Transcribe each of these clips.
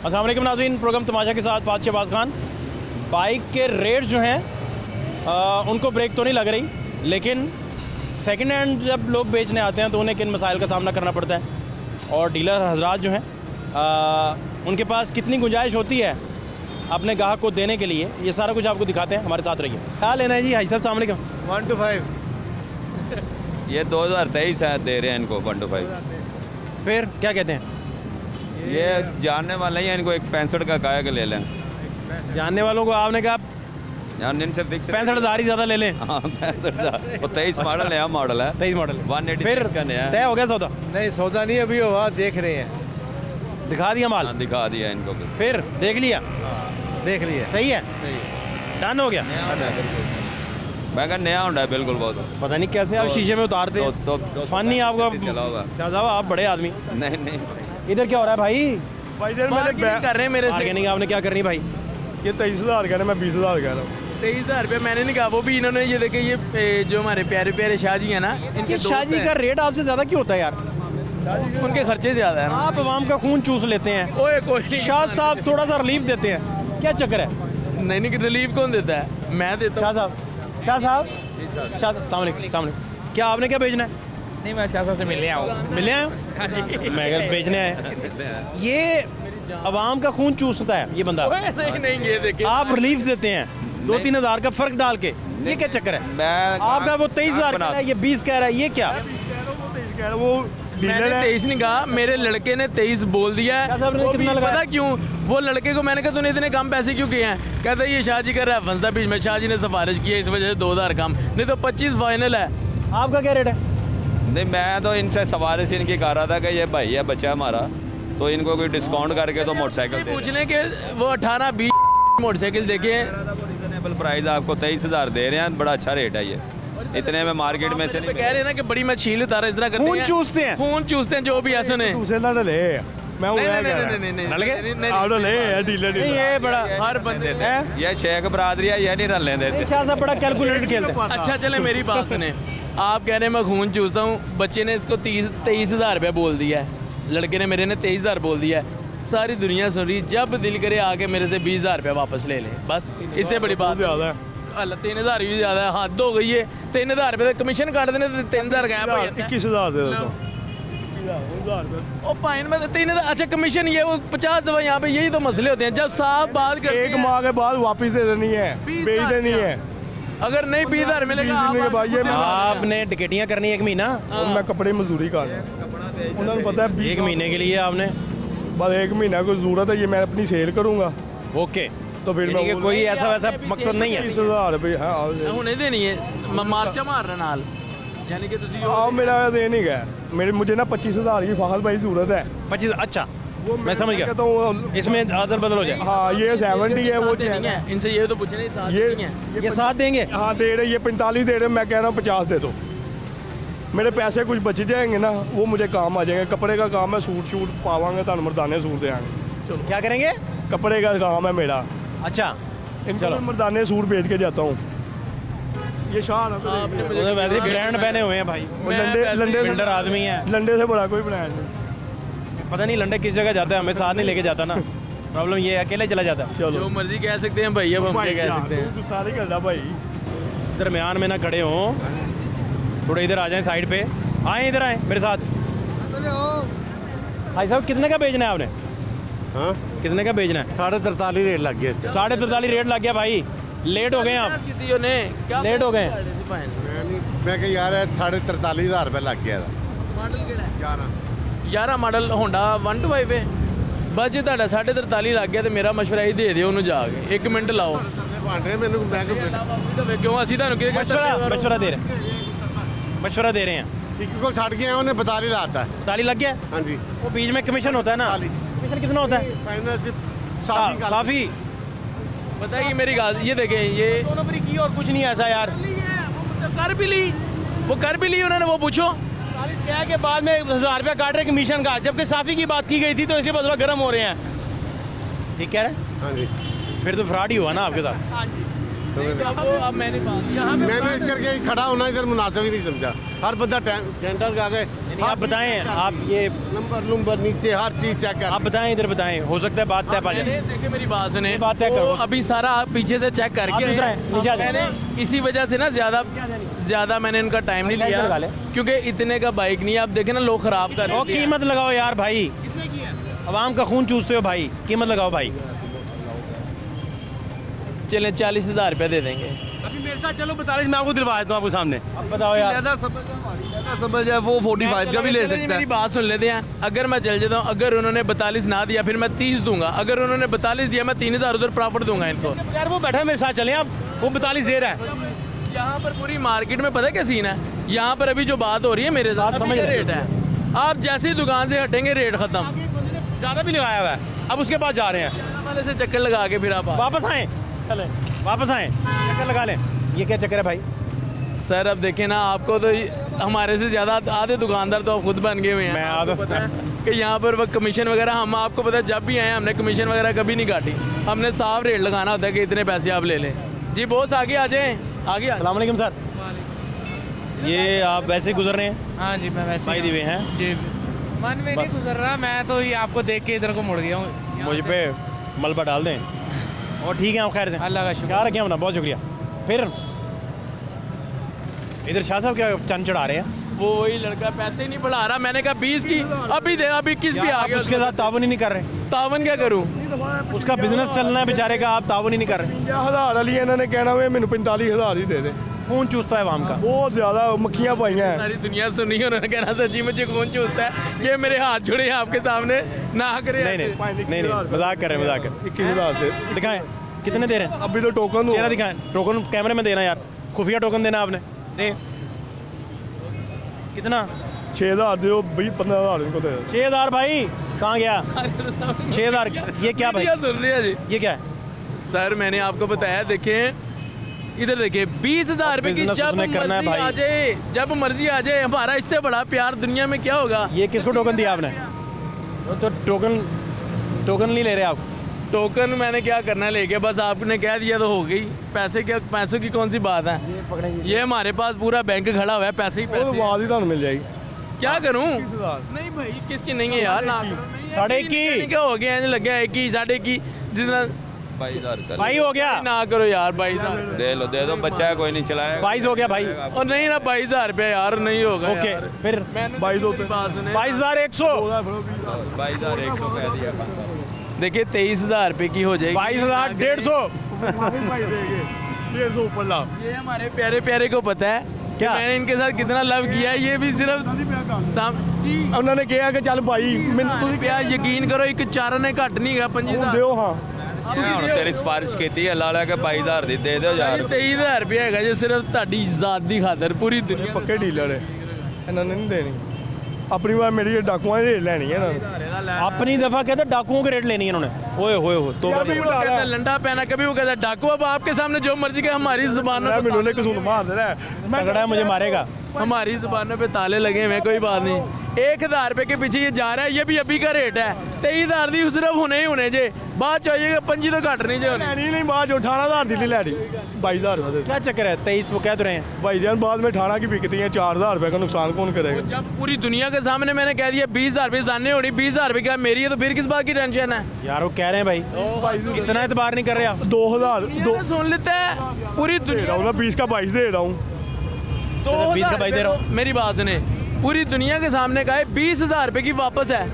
अस्सलाम वालेकुम नाज़रीन, प्रोग्राम तमाशा के साथ फात शहबाज खान। बाइक के रेट जो हैं उनको ब्रेक तो नहीं लग रही, लेकिन सेकंड हैंड जब लोग बेचने आते हैं तो उन्हें किन मसाइल का सामना करना पड़ता है और डीलर हजरात जो हैं उनके पास कितनी गुंजाइश होती है अपने ग्राहक को देने के लिए, ये सारा कुछ आपको दिखाते हैं। हमारे साथ रहिए। क्या लेना है जी हाई साहब? अस्सलाम वालेकुम। 1 to 5 ये 2023 है, दे रहे हैं इनको 1 to 5। फिर क्या कहते हैं? ये जानने वाले ही हैं, इनको एक 65 का काया के ले लें। जानने वालों को आपने कहा यार इनसे फिक्स 65,000 ही ज़्यादा ले लें। हाँ 65,000। वो 23 मॉडल नया मॉडल है, 23 मॉडल 186 का नया तय हो गया सौदा? नहीं, सौदा नहीं अभी हुआ, देख रहे हैं। दिखा दिया माल? हाँ, दिखा दिया इनको भी। फिर देख लिया? देख लिए सही है, डन हो गया। मैं कहा नया होंडा है बिल्कुल, बहुत पता नहीं कैसे आप शीशे में उतारते हैं। 200 फन नहीं आपका? चला हुआ। क्या साहब आप बड़े आदमी। नहीं नहीं, इधर क्या हो रहा है भाई? भाई इधर बार्गेनिंग कर रहे हैं मेरे से। बार्गेनिंग आपने क्या करनी भाई? ये 23,000 कह रहे, मैं 20,000 कह रहा हूँ। 23,000 रुपये मैंने नहीं कहा, वो भी इन्होंने ये देखे, ये जो हमारे प्यारे प्यारे शाहजी हैं ना, इनके ये दोस्त शाहजी हैं। का रेट आपसे ज़्यादा क्यों होता है यार? उनके खर्चे ज़्यादा है ना। आप अवाम का खून चूस लेते हैं। ओए कोई नहीं। शाह साहब थोड़ा सा रिलीफ देते हैं, क्या चक्कर है? नहीं नहीं, रिलीफ कौन देता है? मैं देता शाह हूँ। साहब, शाह साहब, शाह साहब, अस्सलाम वालेकुम। क्या आपने क्या बेचना है? नहीं, मैं शाह साहब से मिलने आऊँ। मिलने आए हो? मैं अगर बेचने आए, ये अवाम का खून चूसता है ये बंदा। नहीं नहीं, ये देखिए आप रिलीफ देते हैं 2-3 हज़ार का फर्क डाल के, ये क्या चक्कर है? मैं आपका वो 23,000 कह रहा है, ये 20 कह रहा है, ये क्या? वो मैंने डीलर है। 23 नहीं कहा, मेरे लड़के ने 23 बोल दिया शाह है। साहब ने वो कितना भी लगाया? पता क्यों? वो लड़के को मैंने कहा तूने इतने कम पैसे क्यों किए हैं? कहता है ये शाहजी कर रहा है, फंसदा बीच में। शाहजी ने सिफारिश की है, इस वजह से 2,000 कम, नहीं तो 25 फाइनल है। आपका क्या रेट है? नहीं, मैं तो इनसे सवारिश इनकी कर रहा था कि ये भाई है, बच्चा है हमारा, तो इनको कोई डिस्काउंट करके तो मोटरसाइकिल दे पूछ लें कि वो 18-20 मोटरसाइकिल देखे हैं। रिजनेबल प्राइस आपको 23,000 दे रहे हैं, बड़ा अच्छा रेट है ये। इतने में मार्केट में से पे नहीं कह रहे हैं ना कि बड़ी मैं छील उतारा, इस तरह करते खून हैं। चूसते हैं। खून चूसते हैं जो भी है, सुने। दूसरे ना डले, मैं वो नहीं कह नहीं रहा नहीं नहीं नहीं रल गए? नहीं, नहीं, आओ डले है डीलर नहीं ये बड़ा हर बंदे है। ये शेख बरादरी है, ये नहीं रलने देते। शाह साहब बड़ा कैलकुलेटेड खेलते हैं। अच्छा चले मेरी बात सुने, आप कह रहे हैं मैं खून चूसता हूँ, बच्चे ने इसको 23,000 रुपया बोल दिया है, लड़के ने मेरे ने 23,000 बोल दिया है। सारी दुनिया सुन रही, जब दिल करे आके मेरे से 20,000 रुपया वापस ले ले, बस इससे बड़ी बात। ज़्यादा है। अल्लाह 3,000 भी ज़्यादा है, हद हो गई है। 3,000 रुपये का कमीशन काट देने तो 3,000 गायब हो जाता है। 21,000 दे दो। 21,000 रुपये। ओ फाइन में 3,000। अच्छा कमीशन ये वो 50 दफा यहाँ पे, यही तो मसले होते हैं जब साफ बात करते एक हैं। माह के बाद वापस दे देनी है, 20,000 बेच देनी है। अगर नहीं 20,000 मिलेगा 20 दिन के बाद ये आपने टिकटियाँ करनी 1 महीना, और मैं कपड़े मजदूरी कर रहा हूँ। उन्होंने पता है 1 महीने के लिए आपने। बस 1 महीना को जरूरत है, ये मैं अपनी सेल करूँगा ओके, तो फिर यानी कि मैं कोई ऐसा वैसा मकसद नहीं है। 20,000 रुपये। हाँ ਹੁਣ ਨਹੀਂ ਦੇਣੀ ਹੈ ਮਾਰਚਾ ਮਾਰਨਾ ਨਾਲ, यानी कि ਤੁਸੀਂ आओ, मेरा दे नहीं गया मेरे, मुझे ना 25,000 की फाखल भाई जरूरत है। 25? अच्छा वो मैं समझ गया, कहता हूँ इसमें अदल बदल हो जाए। हाँ ये 70 है, वो नहीं है, इनसे ये तो पूछना ही साथ ये नहीं है। ये साथ देंगे? हाँ दे रहे, ये 45 दे रहे, मैं कह रहा हूँ 50 दे दो। मेरे पैसे कुछ बच जाएंगे ना, वो मुझे काम आ जाएंगे। कपड़े का काम है, सूट शूट पावांगे, तो मर्दाने सूट देंगे। चलो क्या करेंगे? कपड़े का काम है मेरा, अच्छा इनको मैं मर्दाने सूट बेच के जाता हूँ। ये शान है आपने तो मुझे उन्होंने वैसे ही ब्रांड पहने हुए हैं भाई, मैं लंडे वैसे ही लंडे बिल्डर आदमी है। लंडे से बड़ा कोई ब्रांड नहीं। पता नहीं लंडे किस जगह जाता है, हमें साथ नहीं लेके जाता ना। प्रॉब्लम ये है अकेले चला जाता है। चलो जो मर्जी कह सकते हैं भाई, अब हम क्या कह सकते हैं। तू सारे करना भाई। दरमियान में ना खड़े हों, थोड़े इधर आ जाएं साइड पे, आए इधर आए मेरे साथ। भाई साहब कितने का बेचना है आपने? हाँ कितने का बेचना है? 43.5 रेट लग गया इसका। 43.5 रेट लग गया भाई, लेट हो गए आप, कितनी उन्हें क्या लेट हो गए। मैं कह यार 43,500 रुपये लग गया मॉडल किहड़ा है? 11 11 ਮਾਡਲ ਹੋਂਡਾ 1 to 5 ਹੈ। ਬਸ ਜੇ ਤੁਹਾਡਾ 43.5 ਲੱਗ ਗਿਆ ਤੇ ਮੇਰਾ ਮਸ਼ਵਰਾ ਹੀ ਦੇ ਦਿਓ ਉਹਨੂੰ ਜਾ ਕੇ, 1 ਮਿੰਟ ਲਾਓ। ਭਾਂਡੇ ਮੈਨੂੰ ਮੈਂ ਕਿਉਂ ਅਸੀਂ ਤੁਹਾਨੂੰ ਕਿਹਦੇ मशवरा दे रहे हैं, मशवरा दे रहे हैं। ਇੱਕ ਕੋਲ ਛੱਡ ਕੇ ਆਇਆ, ਉਹਨੇ 42 ਲਾਤਾ। 42 लग गया? ਹਾਂਜੀ वो बीच में कमीशन होता है ना? 42 कमीशन कितना होता है? फाइनल साफी का काफ़ी पता है कि मेरी बात ये देखें, ये 2 नंबरी की और कुछ नहीं है ऐसा यार। कर भी ली, वो कर भी ली उन्होंने, वो पूछो। 40 क्या है कि बाद में 1,000 रुपया काट रहे कमीशन का, जबकि साफ़ी की बात की गई थी, तो इसके बाद थोड़ा गर्म हो रहे हैं। ठीक कह रहे हैं? ਹਾਂਜੀ फिर तो फ्रॉड ही हुआ ना आपके साथ। अब मैंने बात मैंने इस करके खड़ा होना इधर मुनासिब ही नहीं समझा। हर बंदा टेंडर गा के आप बताएं, आप ये नंबर नीचे हर चीज चेक कर। आप बताएं, इधर बताएं, हो सकता है बात तय पा जाए। देखिए मेरी बात सुने, बात तय वो करो। अभी सारा आप पीछे से चेक करके आप दूसरा है, नीचे आ जाओ। मैंने इसी वजह से ना ज़्यादा मैंने इनका टाइम नहीं लाइट लगा लिया, ले। क्योंकि इतने का बाइक नहीं है। आप देखें ना लोग ख़राब कर ओ देते हैं। कीमत लगाओ यार भाई, आवाम का खून चूसते हो भाई, कीमत लगाओ भाई। चलें 40,000 रुपये दे देंगे। अभी मेरे साथ चलो 42 मैं आपको दिलवा देता हूँ आपके सामने। अब बताओ यार, समझ है वो 45 का भी ले चलिए, सकता मेरी है। बात सुन लेते हैं। अगर मैं चल जाता हूँ, अगर उन्होंने 42 ना दिया फिर मैं 30 दूंगा। अगर उन्होंने 42 दिया मैं 3,000 उधर प्रॉफिट दूंगा इनको। यार वो बैठा है मेरे साथ, चलें आप, वो 42 दे रहा है। यहाँ पर पूरी मार्केट में पता है क्या सीन है, यहाँ पर अभी जो बात हो रही है मेरे साथ, बात समझ अभी क्या रहे रेट है। आप जैसे ही दुकान से हटेंगे रेट खत्म। ज़्यादा भी लगाया हुआ है, अब उसके पास जा रहे हैं। वाले से चक्कर लगा के फिर आप वापस आए, चले वापस आए, चक्कर लगा लें। ये क्या चक्कर है भाई? सर अब देखें ना, आपको तो हमारे से ज़्यादा आधे दुकानदार तो आप खुद बन गए हुए हैं। मैं आपको पता है कि यहाँ पर वो कमीशन वगैरह, हम आपको पता है जब भी आए हमने कमीशन वगैरह कभी नहीं काटी। हमने साफ रेट लगाना होता है कि इतने पैसे आप ले लें। जी बॉस आगे आ जाएँ, आगे आ। अस्सलाम वालेकुम सर, ये आप वैसे ही गुजर रहे हैं? हाँ जी, मैं वैसे भाई दिवे हैं, जी मन में नहीं गुजर रहा, मैं तो ये आपको देख के इधर को मुड़ गया हूँ। मुझ पे मलबा डाल दें। और ठीक है, आप खैर से? अल्लाह का शुक्र। क्या रखें अपना, बहुत शुक्रिया। फिर इधर शाह साहब क्या चंद चढ़ा रहे हैं? वो वही लड़का पैसे ही नहीं बढ़ा रहा। मैंने कहा 20 की, अभी दे, अभी 21 भी क्या आ आप गया। उसके साथ तावन ही नहीं कर रहे? तावन क्या करूँ? उसका बिजनेस चलना है बेचारे का, आप तावन ही नहीं कर रहे। 50,000 वाली ਇਹਨਾਂ ਨੇ ਕਹਿਣਾ ਵੇ ਮੈਨੂੰ 45,000 ही दे दे। खून चूसता है आवाम का। बहुत ज़्यादा मक्खियाँ पाइयाँ हैं। सारी दुनिया सुनी, उन्होंने कहना सच्ची मुझे कौन चूसता है। ये मेरे हाथ जुड़े हैं आपके सामने, ना करे नहीं नहीं नहीं नहीं, मजाक कर रहे हैं, मजाक कर रहे 21,000 दे। हैं। दिखाएं कितने दे रहे हैं? अभी तो टोकन चेहरा दिखाएं, टोकन कैमरे में देना यार, खुफिया टोकन देना आपने। दे कितना? 6,000 दो, 15,000 इनको दे। 6,000 भाई, कहाँ गया 6,000? ये क्या भाई, क्या सुन रही है जी? ये क्या है? सर मैंने आपको बताया, देखें इधर देखिए 20,000 रुपए की बिजनेस जब उसने करना है मर्जी भाई। आ जाए, जब मर्जी आ जाए। हमारा इससे बड़ा प्यार दुनिया में क्या होगा? ये किसको टोकन दिया आपने? तो टोकन टोकन नहीं ले रहे आप? टोकन मैंने क्या करना लेके, बस आपने कह दिया तो हो गई। पैसे क्या, पैसों की कौन सी बात है? ये हमारे पास पूरा बैंक खड़ा हुआ है, पैसे ही ਉਹ पैसे हैं। ਬਾਅਦ ਹੀ ਤੁਹਾਨੂੰ ਮਿਲ जाएगी। क्या करूं? 21,000 नहीं भाई किसकी नहीं है यार, ना करो, नहीं है। साढ़े नहीं, की। नहीं, क्या हो गया, ऐसे लग गया 21 साढ़े की जितना। 22,000 का भाई हो गया, ना करो यार 22,000। दे लो, दे दो, बच्चा है कोई नहीं चलाएगा। 22 हो गया भाई। और नहीं ना 22,000 रुपये यार, नहीं होगा ओके यार। फिर मैंने 22 मेरी बात सुने। 22,100, 22,100 कह दिया। देखिए 23,000 रुपये की हो जाएगी। 22,150। भाई देंगे 150 ऊपर ला। ये हमारे प्यारे प्यारे को पता है कि क्या? मैंने इनके साथ कितना लव किया है। ये भी सिर्फ ਉਹਨਾਂ ਨੇ ਕਿਹਾ ਕਿ ਚੱਲ ਭਾਈ ਮੈਨੂੰ ਤੁਸੀਂ ਪਿਆ ਯਕੀਨ ਕਰੋ, ਇੱਕ ਚਾਰ ਨੇ ਘੱਟ ਨਹੀਂ ਹੈਗਾ 25,000 ਦਿਓ ਹਾਂ। ਹੁਣ ਤੇਰੀ ਸਿਫਾਰਿਸ਼ ਕੀਤੀ ਹੈ, ਲਾ ਲੈ ਕੇ 22,000 ਦੀ ਦੇ ਦਿਓ ਯਾਰ। 23,000 ਰੁਪਏ ਹੈਗਾ ਜੇ ਸਿਰਫ ਤੁਹਾਡੀ ਜ਼ਾਤ ਦੀ ਖਾਤਰ ਪੂਰੀ ਦੁਨੀਆ ਪੱਕੇ ਡੀਲਰ ਹੈ, ਇਹਨਾਂ ਨੇ ਨਹੀਂ ਦੇਣੀ। ਆਪਣੀ ਵਾਰ ਮੇਰੀ ਡਾਕੂਆਂ ਦੀ ਰੇਟ ਲੈਣੀ ਹੈ ਇਹਨਾਂ ਨੇ। अपनी दफा कहते डाकुओं के रेट लेनी है इन्होंने। ओए होए हो तो कभी वो कहता है लंडा पहना, कभी वो कहता है डाकू। अब आपके सामने जो मर्जी का, हमारी जुबानों ਮੈਂ पे ਮੈਨੂੰ ਨੇ ਕਸੂਰ ਮਾਰ ਦੇਣਾ। ਮੈਂ तगड़ा है, मुझे मारेगा। हमारी जुबानों पे ताले लगे हुए हैं, कोई बात नहीं। 1,000 रुपए के पीछे ये जा रहा है, ये भी अभी का रेट है। 23,000 ਦੀ सिर्फ हुने ही होने जे, बाद चाहिएगा 25 तो घट नहीं जे होने। ਲੈਣੀ नहीं बात जो 18,000 ਦੀ नहीं ਲੈਣੀ 22,000 रुपये दे। क्या चक्कर है? 23 वो कह तो रहे हैं। भाईजान बाद में 18 की बिकती है, 4,000 रुपये का नुकसान कौन करेगा? जब पूरी दुनिया के सामने मैंने कह दिया 20,000 रुपये जाने होनी, 20,000 रुपये क्या मेरी है, तो फिर किस बात की टेंशन है? यार वो कह रहे हैं भाई, इतना एतबार नहीं कर रहे आप। 2,000 दो सुन लेते हैं पूरी दे रहा दुनिया। हूँ ना, 20 का 22 दे रहा हूँ। 20 का 22 दे रहा हूँ। मेरी बात सुने, पूरी दुनिया के सामने का है 20,000 रुपये की वापस है,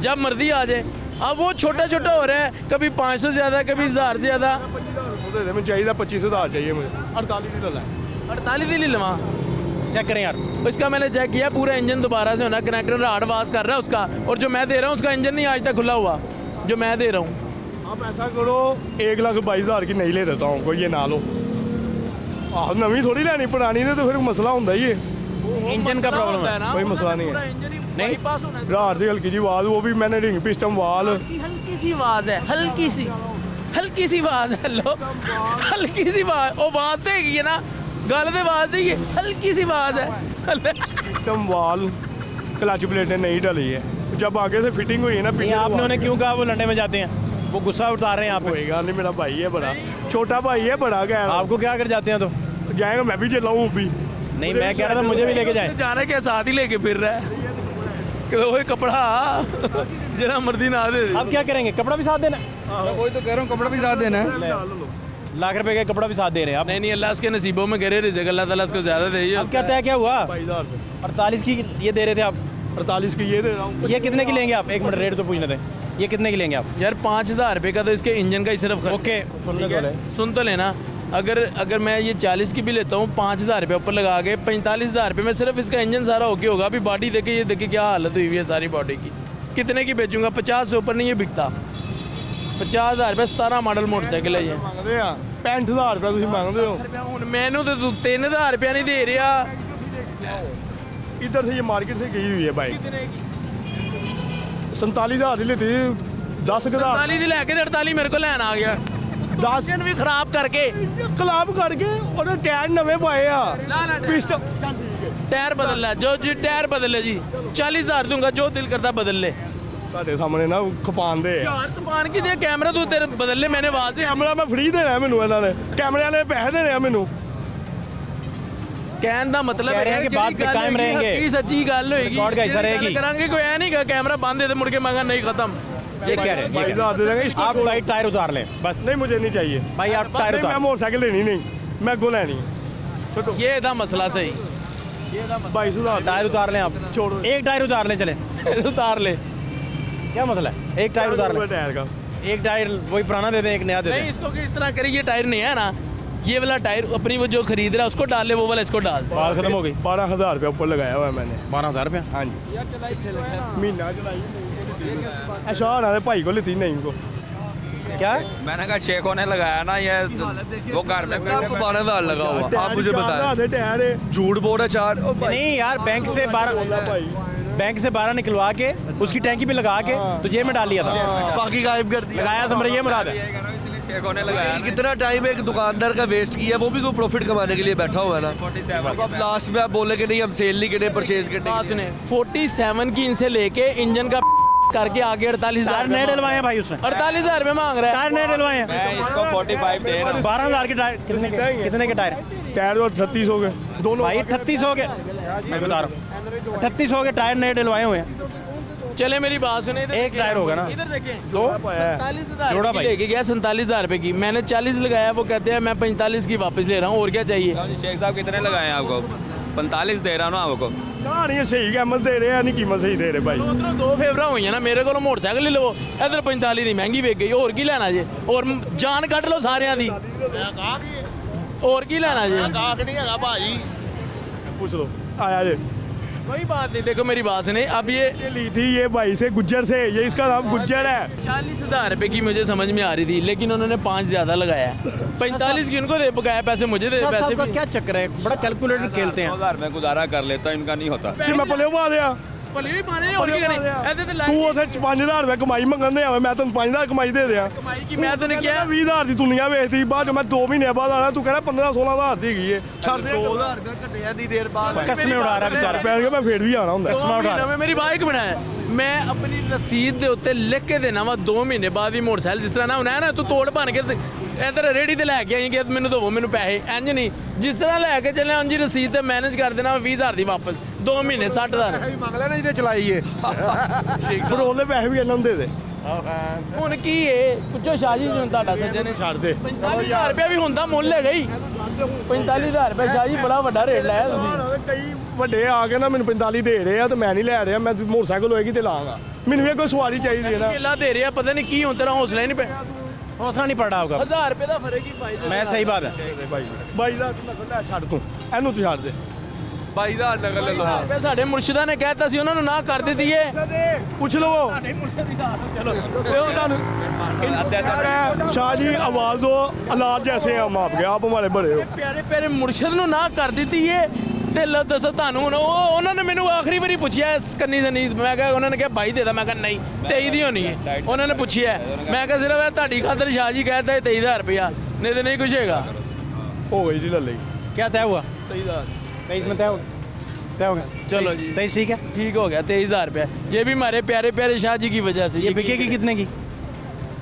जब मर्जी आ जाए। अब वो छोटा छोटा हो रहा है, कभी 500 ज़्यादा, कभी 1,000 ज़्यादा। वो दे दे, मुझे चाहिए 25,000 चाहिए मुझे। 48 की ले 48 ही लवा। चेक करें यार। इसका मैंने चेक किया, पूरा इंजन दोबारा से होना, कनेक्टर हार्ड वाश कर रहा है उसका। और जो मैं दे रहा हूँ उसका इंजन नहीं आज तक खुला हुआ, जो मैं दे रहा हूँ। आप ऐसा करो 1,22,000 की नहीं ले देता हूँ, कोई ये ना लो। आह नवी थोड़ी लेनी, पुरानी ने तो फिर मसला होता ही है। इंजन का प्रॉब्लम है कोई मसला नहीं है। नहीं। रात की हल्की जी आवाज़, वो भी मैंने रिंग पिस्टम वाल। हल्की सी आवाज़ है, हल्की सी आवाज़ है। लो हल्की सी आवाज़, वो आवाज़ तो है ना, गल तो आवाज़ ही है, हल्की सी आवाज़ है। पिस्टम वाल, क्लच प्लेटें नहीं डली है। जब आगे से फिटिंग हुई है ना, नहीं, पीछे आपने उन्हें क्यों कहा वो लंडे में जाते हैं? वो गुस्सा उतार रहे हैं आप पे। कोई गल नहीं, मेरा भाई है बड़ा, छोटा भाई है बड़ा, क्या आपको क्या कर जाते हैं तो? जाएगा मैं भी चलाऊँ अभी। नहीं, मैं कह रहा था मुझे भी लेके जाएं। जाने के साथ ही लेके फिर रहा है। कि वो कपड़ा जरा मर्जी ना दे दे। अब क्या करेंगे, कपड़ा भी साथ देना है? वही तो कह रहा हूँ, कपड़ा भी साथ देना है। लाख रुपए का कपड़ा भी साथ दे रहे हैं आप। नहीं नहीं, अल्लाह उसके नसीबों में करे रिज़्क, अल्लाह ताला उसको ज़्यादा दे। अब क्या तय क्या हुआ? 22,000 48 की ये दे रहे थे आप, 48 की ये दे रहा हूँ। ये कितने की लेंगे आप? एक मिनट रेट तो पूछने थे, ये कितने की लेंगे आप? यार 5,000 रुपये का तो इसके इंजन का ही सिर्फ खर्च। ओके, ठीक है? सुन तो लेना, अगर मैं ये 40 की भी लेता हूँ 5,000 रुपये ऊपर लगा के 45,000 रुपये में सिर्फ इसका इंजन सारा ओके होगा। अभी बॉडी देखे, ये देखे क्या हालत हुई हुई है सारी बॉडी की। कितने की बेचूंगा? 50 से ऊपर नहीं ये बिकता। 50,000 रुपये 17 मॉडल मोटरसाइकिल है ये। ਮੰਗਦੇ ਆ 65,000 ਰੁਪਏ ਤੁਸੀਂ ਮੰਗਦੇ ਹੋ। ਹੁਣ ਮੈਨੂੰ ਤੇ ਤੂੰ 3,000 रुपया नहीं दे रहा। इधर से ये मार्केट से गई हुई है बाइक, 47,000 की लेती, 10,000 48 ਦੀ ਲੈ ਕੇ ਤੇ 48 ਮੇਰੇ ਕੋਲ ਲੈਣ ਆ ਗਿਆ। 10 ਇੰਜਨ ਵੀ ਖਰਾਬ ਕਰਕੇ ਕਲਾਬ ਕੱਢ ਕੇ ਉਹਦੇ ਟਾਇਰ ਨਵੇਂ ਪਾਏ ਆ। ਨਾ ਨਾ ਪਿਸਟਨ टायर बदल रहा है, जो जी टायर बदल ले जी 40,000 दूंगा, जो दिल करता बदल ले। ਤੁਹਾਡੇ ਸਾਹਮਣੇ ਨਾ ਖਪਾਉਂਦੇ ਆ। यार तूफान की दे कैमरा तू तेरे बदल ले, मैंने आवाज दे। ਕੈਮਰਾ ਮੈਂ ਫ੍ਰੀ ਦੇਣਾ ਮੈਨੂੰ, ਇਹਨਾਂ ਨੇ ਕੈਮਰੇ ਵਾਲੇ ਪੈਸੇ ਦੇਣੇ ਆ ਮੈਨੂੰ। कहने का मतलब कह रहे हैं कि बात पे कायम रहेंगे। सच्ची गल होएगी, रिकॉर्ड का हिस्सा रहेगी। करांगे कोई ऐ नहीं का कैमरा बंद है तो मुड़ के मांगा नहीं खत्म। ये कह रहे हैं, ये कह रहे 22,000 दे देंगे हैं। इसको। आप भाई टायर उतार लें बस। नहीं मुझे नहीं चाहिए भाई आप टायर नहीं, मैं उतार, मोटरसाइकिल लेनी नहीं, मैं गो लेनी है। छोटो ये था मसला सही, ये था 22,000 टायर उतार लें आप। छोड़ो। एक टायर उतार लें, चले। मसला। उतार ले। क्या मसला है? एक टायर उतार लें, टायर का एक टायर वही पुराना दे दें, एक नया दे नहीं दें। इसको कि इस तरह करिए, ये टायर नहीं है ना, ये वाला टायर अपनी वो जो खरीद रहा है उसको डाल ले, वो वाला इसको डाल। बात खत्म हो गई। 12,000 रुपये ऊपर लगाया हुआ है मैंने। 12,000 रुपया। हाँ जी महीना चलाई अच्छा ना भाई को लेती नहीं इनको। क्या? मैंने कहा शेखों ने लगाया ना ये, वो घर में आपको 12,000 लगा हुआ, आप मुझे बताएं। टायर है झूठ बोल रहा 4। नहीं यार, बैंक से 12 भाई बैंक से 12 निकलवा के उसकी टैंकी पे लगा के तो जेब में डाल लिया था। बाकी गायब कर दिया। लगाया तो मेरा ये मुराद है। शेखों ने लगाया ना। कितना टाइम एक दुकानदार का वेस्ट किया, वो भी कोई प्रॉफिट कमाने के लिए बैठा हुआ है ना। 47 अब लास्ट में आप बोले कि नहीं हम सेल नहीं करने, परचेज करने। बात सुने, 47 की इनसे लेके इंजन का करके आगे 48,000 टायर नए डलवाए हैं भाई उसने, 48,000 रुपये मांग रहा है। टायर नए डलवाए हैं। मैं इसको 45 दे रहा हूँ। 12,000 के टायर कितने के टायर? टायर तो 38 हो गए दोनों भाई 3800 के, मैं बता रहा हूँ 3800 के टायर नए डलवाए हुए हैं। चले मेरी बात सुने, इधर एक देखें, टायर होगा ना? इधर देखें, दो 47,000 जोड़ा की भाई। लेके गया, 47,000 रुपये की मैंने 40 लगाया, वो कहते हैं मैं 45 की वापस ले रहा हूँ, और क्या चाहिए। शेख साहब कितने लगाए हैं आपको? 45 दे रहा हूँ ना आपको। कहाँ नहीं सही कीमत दे रहे हैं, नहीं कीमत सही दे रहे भाई। उधरों दो फेवरा हुई है ना, मेरे को मोटरसाइकिल ले लो, इधर 45 की महंगी बेच गई, और की लेना जे, और जान कट लो सारे दी, और की लेना जे। पूछ लो आया ये कोई बात नहीं, देखो मेरी बात सुने, अब ये ली थी ये भाई से गुज्जर से, ये इसका नाम गुज्जर है। 40,000 रुपये की मुझे समझ में आ रही थी, लेकिन उन्होंने 5 ज़्यादा लगाया, 45 की उनको दे बकाया पैसे मुझे दे, पैसे का भी क्या चक्कर है? बड़ा कैलकुलेटर खेलते हैं। 2,000 में गुजारा कर लेता, इनका नहीं होता। कि मैं पले पा दिया भले भी पाने और की करें, ऐसे तो तू लाइन उसे 5,000 रुपये कमाई मंगन दे, मैं तेन 5,000 कमाई दे दिया। कमाई की मैं तो ने किया 20,000 की दुनिया बेचती, बाद मैं 2 महीने बाद आना, तू कह रहा 15-16,000 दी गई है। छड़ दे 2,000 रुपये घटिया दी देर बाद। कसमें उड़ा रहा है बेचारा। पैर के मैं फिर भी आना ਹੁੰਦਾ। कस्मा उठा रहा है। मैं मेरी बाइक बनाया, मैं अपनी रसीद ਦੇ ਉੱਤੇ ਲਿਖ ਕੇ ਦੇਣਾ ਵਾ 2 ਮਹੀਨੇ ਬਾਅਦ ਹੀ ਮੋਟਰਸਾਈਕਲ ਜਿਸ ਤਰ੍ਹਾਂ ਨਾ ਹੁਣਾ ਨਾ, ਤੂੰ ਤੋੜ ਭੰਨ ਕੇ ਇਧਰ ਰੇੜੀ ਤੇ ਲੈ ਕੇ ਆਈ ਕਿ ਮੈਨੂੰ ਦਵੋ ਮੈਨੂੰ ਪੈਸੇ, ਇੰਜ ਨਹੀਂ, ਜਿਸ ਤਰ੍ਹਾਂ ਲੈ ਕੇ ਚੱਲੇ ਉਂਝ ਹੀ ਰਸੀਦ ਤੇ ਮੈਨੇਜ ਕਰ ਦੇਣਾ 20,000 ਦੀ ਵਾਪਸ, 2 ਮਹੀਨੇ 60,000। ਮੰਗ ਲੈਣਾ ਜਿਹਨੇ ਚਲਾਈ ਏ ਪੈਟਰੋਲ ਦੇ ਪੈਸੇ ਵੀ ਇਹਨਾਂ ਨੂੰ ਦੇ ਦੇ। ਹੁਣ ਕੀ ਏ ਪੁੱਛੋ ਸ਼ਾਹ ਜੀ ਨੂੰ, ਤੁਹਾਡਾ ਸੱਜਣ ਨੇ ਛੱਡ ਦੇ 45,000 ਰੁਪਇਆ ਵੀ ਹੁੰਦਾ ਮੁੱਲ ਹੈਗਾ ਹੀ, 45,000 ਰੁਪਇਆ ਸ਼ਾਹ ਜੀ ਬੜਾ ਵੱਡਾ ਰੇਟ ਲਾਇਆ ਤੁਸੀਂ। ਕਈ ਵੱਡੇ ਆ ਕੇ ਨਾ ਮੈਨੂੰ 45 ਦੇ ਰਹੇ ਆ ਤੇ ਮੈਂ ਨਹੀਂ ਲੈ ਰਿਹਾ, ਮੈਂ ਮੋਟਰਸਾਈਕਲ ਹੋਏਗੀ ਤੇ ਲਾਂਗਾ, ਮੈਨੂੰ ਵੀ ਕੋਈ ਸਵਾਰੀ ਚਾਹੀਦੀ ਹੈ ਨਾ। ਕਿੱਲਾ ਦੇ ਰਿਹਾ, ਪਤਾ ਨਹੀਂ ਕੀ ਹੁਣ ਤੇਰਾ ਹੌਸਲਾ ਹੀ ਨਹੀਂ ਪਿਆ। हौसला नहीं पड़ रहा होगा। 1000 ਰੁਪਏ ਦਾ ਫਰਕ ਹੀ ਪਾਈ मैं सही बात है। ਬਾਈ ਦਾ ਲੈ ਛੱਡ ਤੂੰ ਇਹਨੂੰ ਤੂੰ ਛੱਡ ਦੇ। 22,000 ਨਗਰ ਲੈ ਲਓ। ਰੁਪਏ ਸਾਡੇ ਮੁਰਸ਼ਿਦਾਂ ਨੇ ਕਹਿਤਾ ਸੀ, ਉਹਨਾਂ ਨੂੰ ਨਾ ਕਰ ਦਿੱਤੀ ਏ। ਪੁੱਛ ਲਵੋ शाह जी आवाज दो, औलाद जैसे हम आपके, आप हमारे बड़े हो। ਪਿਆਰੇ ਪਿਆਰੇ ਮੁਰਸ਼ਿਦ ਨੂੰ ਨਾ ਕਰ ਦਿੱਤੀ ਏ ਤੇ ਲੋ ਦੱਸੋ ਤੁਹਾਨੂੰ ਹੁਣ ਉਹਨਾਂ ਨੇ ਮੈਨੂੰ ਆਖਰੀ ਵਾਰੀ ਪੁੱਛਿਆ ਕੰਨੀ ਸਨੀ, ਮੈਂ ਕਿਹਾ ਉਹਨਾਂ ਨੇ ਕਿਹਾ 22 ਦੇ ਦਾ, ਮੈਂ ਕਿਹਾ ਨਹੀਂ 23 ਦੀ ਹੋਣੀ ਹੈ। ਉਹਨਾਂ ਨੇ ਪੁੱਛਿਆ, ਮੈਂ ਕਿਹਾ ਸਿਰਫ ਇਹ ਤੁਹਾਡੀ ਖਾਤਰ ਸ਼ਾਹ ਜੀ ਕਹਿਤਾ 23,000 ਰੁਪਇਆ, ਨਹੀਂ ਤੇ ਨਹੀਂ ਕੁਛ ਹੈਗਾ। हो गई जी ले ली क्या तय हुआ? 23,000 23 में तय हो गया। चलो जी। 23 ठीक है। ठीक हो गया, 23,000 रुपया, ये भी हमारे प्यारे प्यारे शाह जी की वजह से। ये बिकेगी कितने की?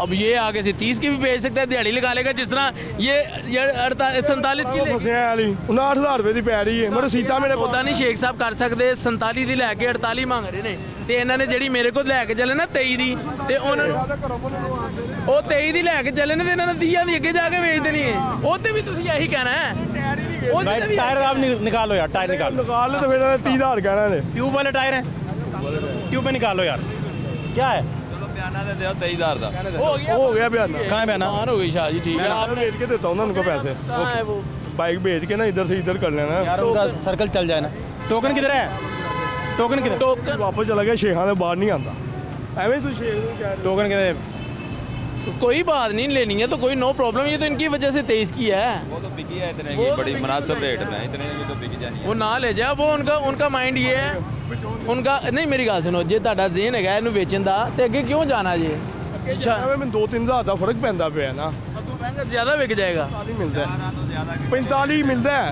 अब ये आगे से 30 की भी बेच सकता है, दिहाड़ी लगा लेगा जिस तरह ये 47 की ਫਸਿਆ ਵਾਲੀ 59000 ਰੁਪਏ ਦੀ ਪੈ ਰਹੀ ਹੈ ਮੇਰੇ ਸੀਤਾ ਮੇਰੇ ਸੌਦਾ ਨਹੀਂ ਸ਼ੇਖ ਸਾਹਿਬ ਕਰ ਸਕਦੇ। 47 ਦੀ ਲੈ ਕੇ 48 ਮੰਗ ਰਹੇ ਨੇ ਤੇ ਇਹਨਾਂ ਨੇ ਜਿਹੜੀ ਮੇਰੇ ਕੋਲ ਲੈ ਕੇ ਚੱਲੇ ਨਾ 23 ਦੀ ਤੇ ਉਹਨਾਂ ਨੂੰ ਉਹ 23 ਦੀ ਲੈ ਕੇ ਚੱਲੇ ਨੇ ਤੇ ਇਹਨਾਂ ਨੇ 30 ਦੀ ਅੱਗੇ ਜਾ ਕੇ ਵੇਚ ਦੇਣੀ ਹੈ। ਉਹ ਤੇ ਵੀ ਤੁਸੀਂ ਇਹੀ ਕਹਿਣਾ ਹੈ। ਉਹ भाई ਤੇ ਵੀ टायर आप निकालो यार, टायर निकालो। ਨਿਕਾਲ ਲੈ ਤੇ ਫਿਰ 30000 ਕਹਿਣਾ ਨੇ ट्यूब वाले टायर हैं, ट्यूब में निकालो यार। क्या है? ਚਲੋ ਬਿਆਨਾ ਦੇ ਦਿਓ 23000 ਦਾ। ਹੋ ਗਿਆ ਹੋ ਗਿਆ ਬਿਆਨਾ कहाँ है बहना? हो गई शाह जी ठीक है। आपने बेच के देता हूँ ना उनको पैसे कहाँ है वो? बाइक बेच के ना इधर से इधर कर लेना यार उनका सर्कल चल जाए ना। टोकन किधर है? टोकन किधर? टोकन ਵਾਪਸ ਚਲਾ ਗਿਆ ਸ਼ੇਖਾਂ ਦੇ ਬਾਹਰ ਨਹੀਂ ਆਉਂਦਾ ਐਵੇਂ ਤੂੰ ਸ਼ੇਖ ਨੂੰ ਕਹਿ टोकन किधर? कोई बात नहीं लेनी है तो कोई नो प्रॉब्लम। ये तो इनकी वजह से 23 की है। वो तो बिकी है इतने की, बड़ी मुनासिब रेट में, इतने की तो बिकी जानी है। वो ना ले जा। वो उनका माइंड ये है उनका नहीं। मेरी गल सुनो जे ਤੁਹਾਡਾ ਜ਼ੇਨ ਹੈਗਾ ਇਹਨੂੰ ਵੇਚਣ ਦਾ ਤੇ ਅੱਗੇ ਕਿਉਂ ਜਾਣਾ ਜੇ? ਅੱਛਾ ਐਵੇਂ ਮੈਨੂੰ 2-3000 ਦਾ ਫਰਕ ਪੈਂਦਾ ਪਿਆ ਨਾ ਅੱਗੋਂ ਮਹਿੰਗਾ ਜ਼ਿਆਦਾ ਵਿਕ ਜਾਏਗਾ। 45 ਮਿਲਦਾ ਹੈ 45 ਮਿਲਦਾ ਹੈ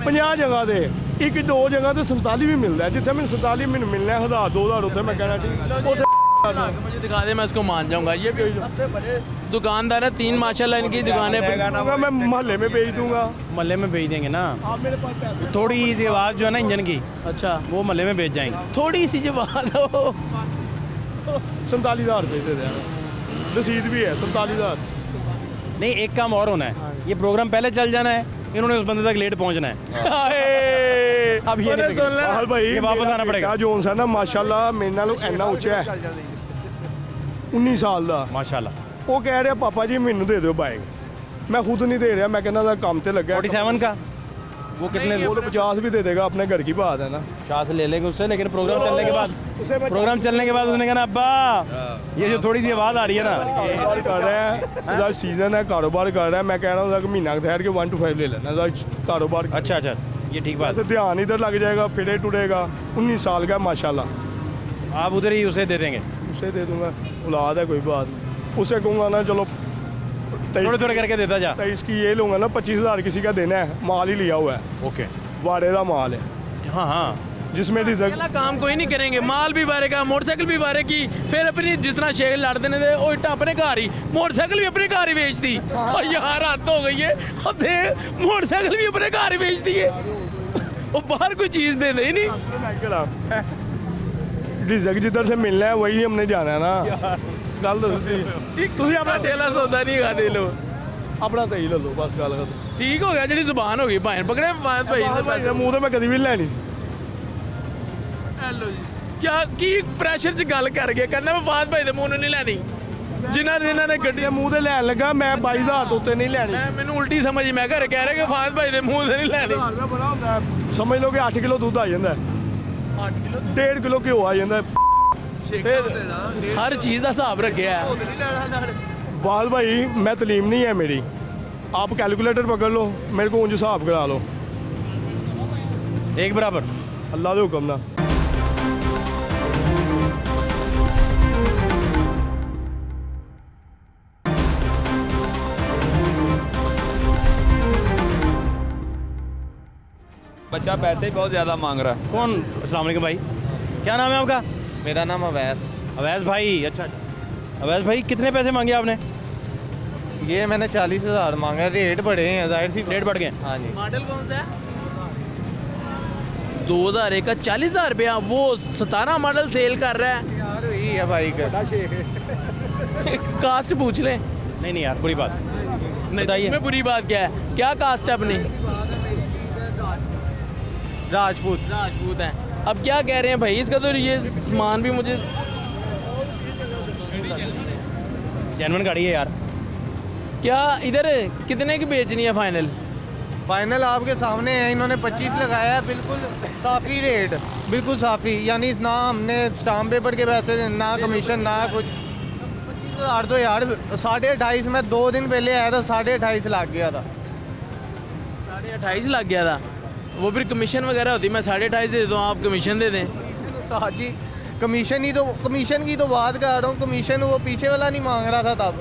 50 ਜਗ੍ਹਾ ਤੇ ਇੱਕ ਦੋ ਜਗ੍ਹਾ ਤੇ 47 ਵੀ ਮਿਲਦਾ ਹੈ। ਜਿੱਥੇ ਮੈਨੂੰ 47 ਮੈਨੂੰ ਮਿਲਣਾ 1000 2000 ਉੱਥੇ ਮੈਂ ਕਹਿਣਾ ਠੀਕ ਉੱਥੇ मुझे दिखा दे मैं इसको मान जाऊंगा। ये भी सबसे बड़े दुकानदार है, 3 माशाल्लाह इनकी दुकानें पे। मैं मोहल्ले में बेच दूंगा मोहल्ले में भेज देंगे ना। आप मेरे पास पैसे थोड़ी सी आवाज़ जो है ना इंजन की, अच्छा वो मोहल्ले में भेज जाएंगे। थोड़ी सी जो बात हो 47,000 रुपये दे देना रसीद भी है 47,000 नहीं, एक काम और होना है, ये प्रोग्राम पहले चल जाना है, इन्होंने उस बंदे तक लेट पहुंचना है। अब ये नहीं सुन ले बाहर भाई ये वापस आना पड़ेगा। जोन्स है ना माशाल्लाह मेरे नालों ਇੰਨਾ ਉੱਚਾ ਹੈ 19 ਸਾਲ ਦਾ माशाल्लाह। ਉਹ ਕਹਿ ਰਿਹਾ ਪਾਪਾ ਜੀ ਮੈਨੂੰ ਦੇ ਦਿਓ ਬਾਈਕ ਮੈਂ ਖੁਦ नहीं दे रहा मैं कहना था काम पे लगा 47 का वो कितने? वो तो 50 भी दे देगा अपने घर की बात है ना शाह से ले लेंगे उससे, लेकिन प्रोग्राम चलने के बाद उसे मैं प्रोग्राम चलने के बाद उसने कहा अब्बा ये जो थोड़ी सी आवाज़ आ रही है ना, कारोबार कर रहा है ਉਹਦਾ सीजन है कारोबार कर रहा है मैं कह रहा हूँ कि महीना ठहर के 1 to 5 ले लेना ਉਹਦਾ कारोबार अच्छा अच्छा, ये ठीक बात ऐसे ध्यान इधर लग जाएगा फिरे टुटेगा 19 साल का माशाल्लाह है। आप उधर ही उसे दे देंगे, उसे दे दूंगा औलाद है कोई बात नहीं उसे कहूँगा ना चलो थोड़े थोड़े करके देता जा। 23 की ये लूँगा ना 25,000 किसी का देना है माल ही लिया हुआ है ओके, वाड़े का माल है हाँ हाँ, जिसमें रिजक अकेला काम कोई नहीं करेंगे। माल भी बारेगा, मोटरसाइकिल भी बारेगी, फिर अपनी जिस तरह शेख लड़ते ने वो इट्टा अपने घर ही, मोटरसाइकिल भी अपने घर ही बेचती। और यार हद हो गई है और देख मोटरसाइकिल भी अपने घर ही बेचती है। वो बाहर कोई चीज़ दे दे ही नहीं। रिजक जिधर से मिलना है वही हमने जाना है ना गल ਤੁਸੀਂ अपना ठेला सौदा नहीं खाते लो। ਆਪਣਾ ਤੇਈ ਲੈ ਲਓ ਬਸ ਗੱਲ ਖਤਮ ठीक हो गया जी जुबान हो गई भाई पकड़े बात भाई से ਭਾਈ ਦਾ ਮੂੰਹ ਤੇ ਮੈਂ ਕਦੀ ਵੀ ਨੀ ਲੈਣੀ ਸੀ हेलो जी क्या की ਪ੍ਰੈਸ਼ਰ 'ਚ ਗੱਲ ਕਰ ਗਿਆ ਕਹਿੰਦਾ ਮੈਂ ਬਾਤ ਭਾਈ ਦੇ ਮੂੰਹ ਨੂੰ ਨਹੀਂ ਲੈਣੀ ਜਿਨ੍ਹਾਂ ਨੇ ਗੱਡੀ ਇਹ ਮੂੰਹ ਤੇ ਲੈਣ ਲੱਗਾ ਮੈਂ 22,000 ਤੋਂ ਉੱਤੇ ਨਹੀਂ ਲੈਣੀ ਮੈਨੂੰ ਉਲਟੀ ਸਮਝ ਮੈਂ ਘਰ ਕਹਿ ਰਿਹਾ ਕਿ ਫਾਤ ਭਾਈ ਦੇ ਮੂੰਹ ਤੇ ਨਹੀਂ ਲੈਣੀ ਰੁਪਏ ਬੜਾ ਹੁੰਦਾ ਹੈ। ਸਮਝ ਲਓ ਕਿ 8 ਕਿਲੋ ਦੁੱਧ ਆ ਜਾਂਦਾ 8 ਕਿਲੋ 1.5 ਕਿਲੋ ਘਿਓ ਆ ਜਾਂਦਾ हर चीज़ का हिसाब रखा है। बाल भाई मैं तलीम नहीं है मेरी आप कैलकुलेटर पकड़ लो मेरे को ऊंच हिसाब करा लो एक बराबर। अल्लाह के हुक्म ना बच्चा पैसे ही बहुत ज़्यादा मांग रहा है। कौन? अस्सलाम वालेकुम भाई, क्या नाम है आपका? मेरा नाम अवैस। अवैस भाई, अच्छा अवैस भाई कितने पैसे मांगे आपने? ये मैंने 40,000 मांगा, रेट बढ़े हैं जाहिर सी। रेट बढ़ गए। हाँ जी। मॉडल कौन सा है? 2001 का 40,000 रुपया। वो 17 मॉडल सेल कर रहा है। यार वही है बाइक। कास्ट पूछ लें। नहीं नहीं यार, बुरी बात नहीं, बताइए। इसमें बुरी बात क्या है? क्या कास्ट है अपनी? राजपूत। राजपूत हैं। अब क्या कह रहे हैं भाई इसका तो ये सामान भी मुझे जेन्युइन गाड़ी है यार। क्या इधर कितने की बेचनी है फाइनल? फाइनल आपके सामने है, इन्होंने 25 लगाया है, बिल्कुल साफ़ी रेट, बिल्कुल साफ़ी, यानी ना हमने स्टाम्प पेपर के पैसे ना कमीशन ना कुछ। 25,000 तो यार 28.5 में 2 दिन पहले आया था 28.5 लाख गया था। 28.5 लग गया था। वो फिर कमीशन वगैरह होती, मैं 28.5 दे दूँ आप कमीशन दे दें। साथ जी कमीशन की तो बात कर रहा हूँ, कमीशन वो पीछे वाला नहीं मांग रहा था तब।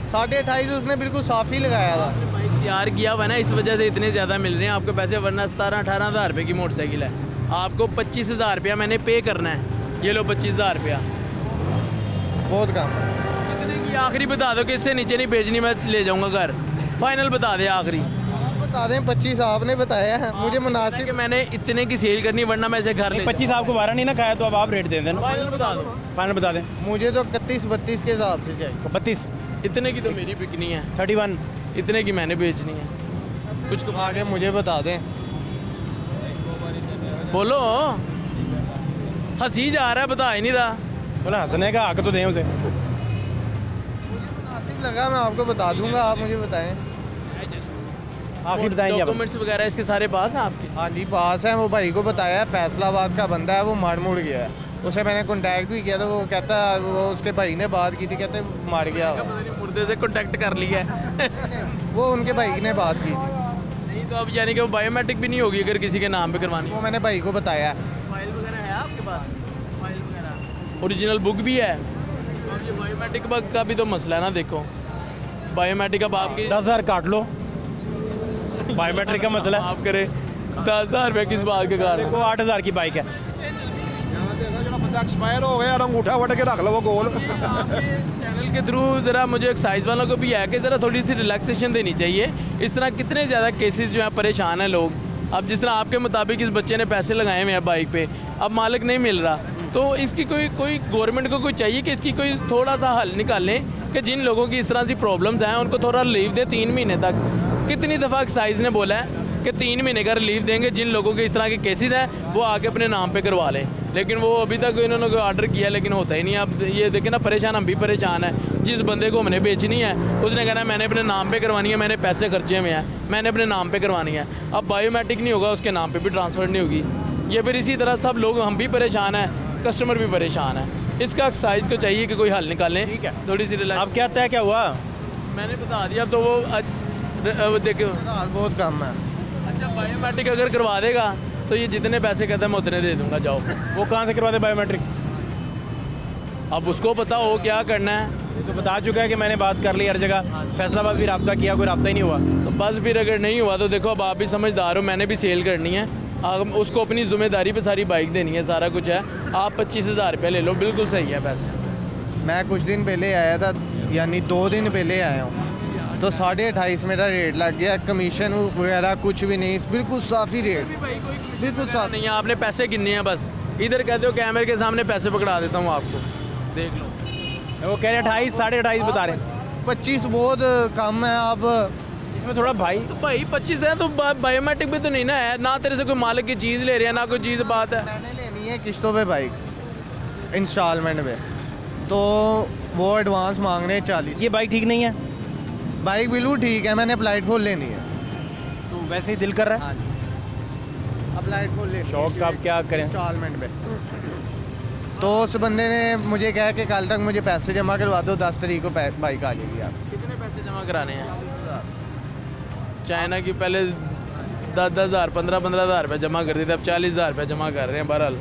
28.5 उसने बिल्कुल साफ़ी लगाया था। भाई तैयार किया हुआ है ना, इस वजह से इतने ज़्यादा मिल रहे हैं आपके पैसे, वरना 17-18 हज़ार रुपये की मोटरसाइकिल है। आपको 25,000 रुपया मैंने पे करना है। ये लो 25,000 रुपया। बहुत कम। कितने ये आखिरी बता दो कि इससे नीचे नहीं बेचनी, मैं ले जाऊंगा घर। फाइनल बता दे आखिरी बता दें 25 आपने बताया है, मुझे कि मुनासिब मैंने इतने की सेल करनी, वरना मैं इसे घर ले 25 आपको बारह नहीं ना खाया, तो अब आप रेट दे देना। फाइनल बता दो। फाइनल बता दें। मुझे तो 31-32 के हिसाब से चाहिए। तो 32, इतने की तो मेरी बिकनी है, 31। इतने की मैंने बेचनी है। कुछ आगे मुझे बता दें। बोलो, हंसी जा रहा है, बता ही नहीं रहा। बोला हंसने का हक तो दें उसे। मुनासिब लगा मैं आपको बता दूंगा, आप मुझे बताएं। आखिर बताएंगे आप। डॉक्यूमेंट्स वगैरह इसके सारे पास हैं आपके? हाँ जी पास है, वो भाई को बताया है, फैसलाबाद का बंदा है, वो मार मुड़ गया है। उसे मैंने कांटेक्ट भी किया था, वो कहता वो उसके भाई ने बात की थी, कहते मार गया वो। पता नहीं मुर्दे से कांटेक्ट कर लिया है। वो उनके भाई ने बात की थी, नहीं तो अब यानी कि वो बायोमेट्रिक भी नहीं होगी अगर किसी के नाम पे करवानी। वो मैंने भाई को बताया। फाइल वगैरह है आपके पास? फाइल वगैरह ओरिजिनल बुक भी है। अब ये बायोमेट्रिक का भी तो मसला है ना, देखो बायोमेट्रिक अब आपकी 10,000 काट लो, बायोमेट्रिक का मसला है। आप करे 10,000 रुपये किस बात के कारण? देखो 8,000 की बाइक है। एक्सपायर हो गया, अंगूठा वट के रख लो वो गोल। चैनल के थ्रू ज़रा मुझे एक्साइज वालों को भी है कि ज़रा थोड़ी सी रिलैक्सेशन देनी चाहिए। इस तरह कितने ज़्यादा केसेस जो हैं परेशान हैं लोग। अब जिस तरह आपके मुताबिक इस बच्चे ने पैसे लगाए हुए हैं बाइक पे, अब मालिक नहीं मिल रहा, तो इसकी कोई गवर्नमेंट को कोई चाहिए कि इसकी कोई थोड़ा सा हल निकालें कि जिन लोगों की इस तरह सी प्रॉब्लम्स हैं उनको थोड़ा रिलीफ दे 3 महीने तक। कितनी दफ़ा एक्साइज ने बोला है कि 3 महीने का रिलीफ देंगे, जिन लोगों के इस तरह के केसेस हैं वो आके अपने नाम पे करवा लें, लेकिन वो अभी तक इन्होंने कोई ऑर्डर किया लेकिन होता ही नहीं। अब ये देखें ना, परेशान हम भी परेशान हैं। जिस बंदे को हमने बेचनी है उसने कहना है मैंने अपने नाम पे करवानी है, मैंने पैसे खर्चे हुए हैं, मैंने अपने नाम पे करवानी है। अब बायोमेट्रिक नहीं होगा, उसके नाम पे भी ट्रांसफ़र नहीं होगी। ये फिर इसी तरह सब लोग, हम भी परेशान हैं, कस्टमर भी परेशान है। इसका एक्साइज को चाहिए कि कोई हल निकालें। ठीक है। थोड़ी सी रिलैक्स। अब क्या तय क्या हुआ? मैंने बता दिया, अब तो वो देखो। हाल बहुत कम है। अच्छा, बायोमेट्रिक अगर करवा देगा तो ये जितने पैसे कहते हैं मैं उतने दे दूंगा, जाओ। वो कहाँ से करवा दे बायोमेट्रिक? अब उसको पता हो क्या करना है। तो बता चुका है कि मैंने बात कर ली हर जगह, फैसलाबाद भी रब्ता किया, कोई रब्ता ही नहीं हुआ। तो बस फिर अगर नहीं हुआ तो देखो, अब आप भी समझदार हो, मैंने भी सेल करनी है, आप उसको अपनी ज़िम्मेदारी पे सारी बाइक देनी है, सारा कुछ है। आप 25,000 रुपये ले लो, बिल्कुल सही है पैसे। मैं कुछ दिन पहले आया था, यानी 2 दिन पहले आया हूँ, तो 28.5 मेरा रेट लग गया, कमीशन वगैरह कुछ भी नहीं, बिल्कुल साफ़ी रेट, बिल्कुल साफ नहीं है। आपने पैसे गिनने हैं बस, इधर कहते हो कैमरे के सामने पैसे पकड़ा देता हूँ आपको, देख लो। वो कह रहे 28, 28.5 बता रहे हैं। 25 बहुत कम है। आप इसमें थोड़ा भाई तो भाई 25 है तो बायोमेट्रिक भी तो नहीं ना है, ना तेरे से कोई मालिक की चीज़ ले रहे हैं, ना कोई चीज़ बात है। मैंने लेनी है किस्तों पे बाइक, इंस्टॉलमेंट पे, तो वो एडवांस मांग रहे हैं 40। ये बाइक ठीक नहीं है? बाइक बिल्कुल ठीक है, मैंने अप्लाइड फॉर लेनी है। तो वैसे ही दिल कर रहा है। हाँ जी, अप्लाइड फॉर लेनी है। शौक का अब क्या करें? इंस्टॉलमेंट पे। तो उस बंदे ने मुझे कहा कि कल तक मुझे पैसे जमा करवा दो, 10 तारीख को बाइक आ जाएगी। आप कितने पैसे जमा कराने हैं? चाइना की पहले 10,000 15,000 रुपये जमा कर देते, अब 40,000 रुपये जमा कर रहे हैं। बहरहाल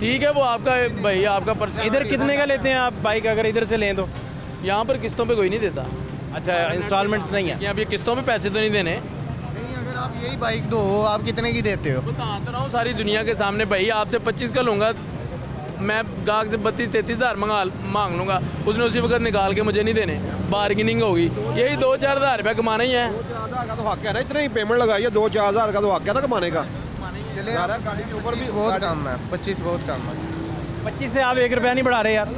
ठीक है, वो आपका भाई आपका पर्सनल। इधर कितने का लेते हैं आप बाइक अगर इधर से लें तो? यहाँ पर किस्तों पे कोई नहीं देता। अच्छा, इंस्टॉलमेंट्स नहीं है। यहाँ अब ये किस्तों पे पैसे तो नहीं देने। नहीं, अगर आप यही बाइक दो, आप कितने की देते हो? बता तो रहा हूँ सारी दुनिया के सामने, भाई आपसे 25 का लूँगा, मैं गाहक से 32-33,000 मांग लूँगा, उसने उसी वक्त निकाल के मुझे नहीं देने, बार्गेनिंग होगी। यही 2-4 हज़ार रुपये कमाना ही है। 2-4 का तो हक है ना, इतने ही पेमेंट लगाई है, 2-4 हज़ार का तो हक है ना कमाने का। चले गाड़ी के ऊपर भी बहुत कम है, 25 बहुत कम है। 25 से आप 1 रुपया नहीं बढ़ा रहे यार।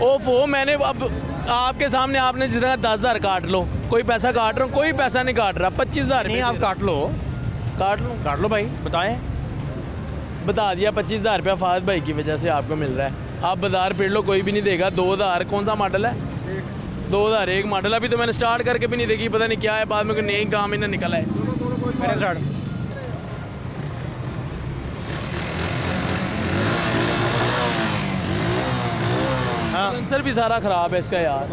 ओफो, मैंने अब आपके सामने आपने जिस तरह 10,000 काट लो, कोई पैसा काट रहा हूँ, कोई पैसा नहीं काट रहा, 25,000 नहीं, आप काट लो काट लो भाई, बताएं। बता दिया 25,000 रुपया फाद भाई की वजह से आपको मिल रहा है। आप बाजार फिर लो, कोई भी नहीं देगा। 2000 कौन सा मॉडल है? 2001 मॉडल। अभी तो मैंने स्टार्ट करके भी नहीं देखी, पता नहीं क्या है, बाद में कोई नई काम ही ना निकला है। मैंने स्टार्ट सलेंसर भी सारा ख़राब है इसका यार,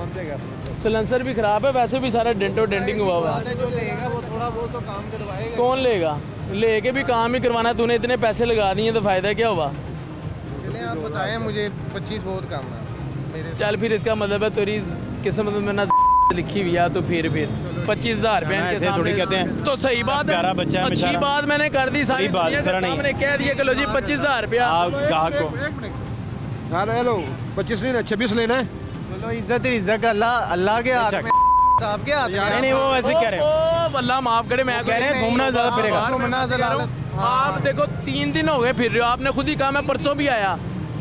सलेंसर भी ख़राब है, वैसे भी सारा डेंटो डेंटिंग हुआ हुआ है। जो लेगा वो थोड़ा बहुत तो काम करवाएगा। कौन लेगा? लेके भी काम ही करवाना, तूने इतने पैसे लगा दिए तो फ़ायदा क्या हुआ? चले आप बताएं मुझे, 25 बहुत कम है मेरे। चल फिर इसका मतलब है तेरी किस्मत में ना लिखी हुई है, तो फिर 25,000 रुपये इनके ऐसे थोड़ी कहते हैं। तो सही बात है, प्यारा बच्चा है अच्छी बेचारा। बात मैंने कर दी, सारी बात दुनिया के जरा नहीं है। सामने कह दिया कि लो जी 25,000 रुपया। आप ग्राहक को हाँ लो 25 नहीं, 26 लेना है। चलो इज्जत इज्जत अल्लाह अल्लाह के हाथ में, आपके हाथ में। नहीं नहीं, वो ऐसे कह रहे हैं, ओ अल्लाह माफ करे, मैं कह रहे हैं घूमना ज़्यादा फिरेगा। घूमना ज़्यादा। आप देखो 3 दिन हो गए फिर रहे हो, आपने खुद ही कहा मैं परसों भी आया,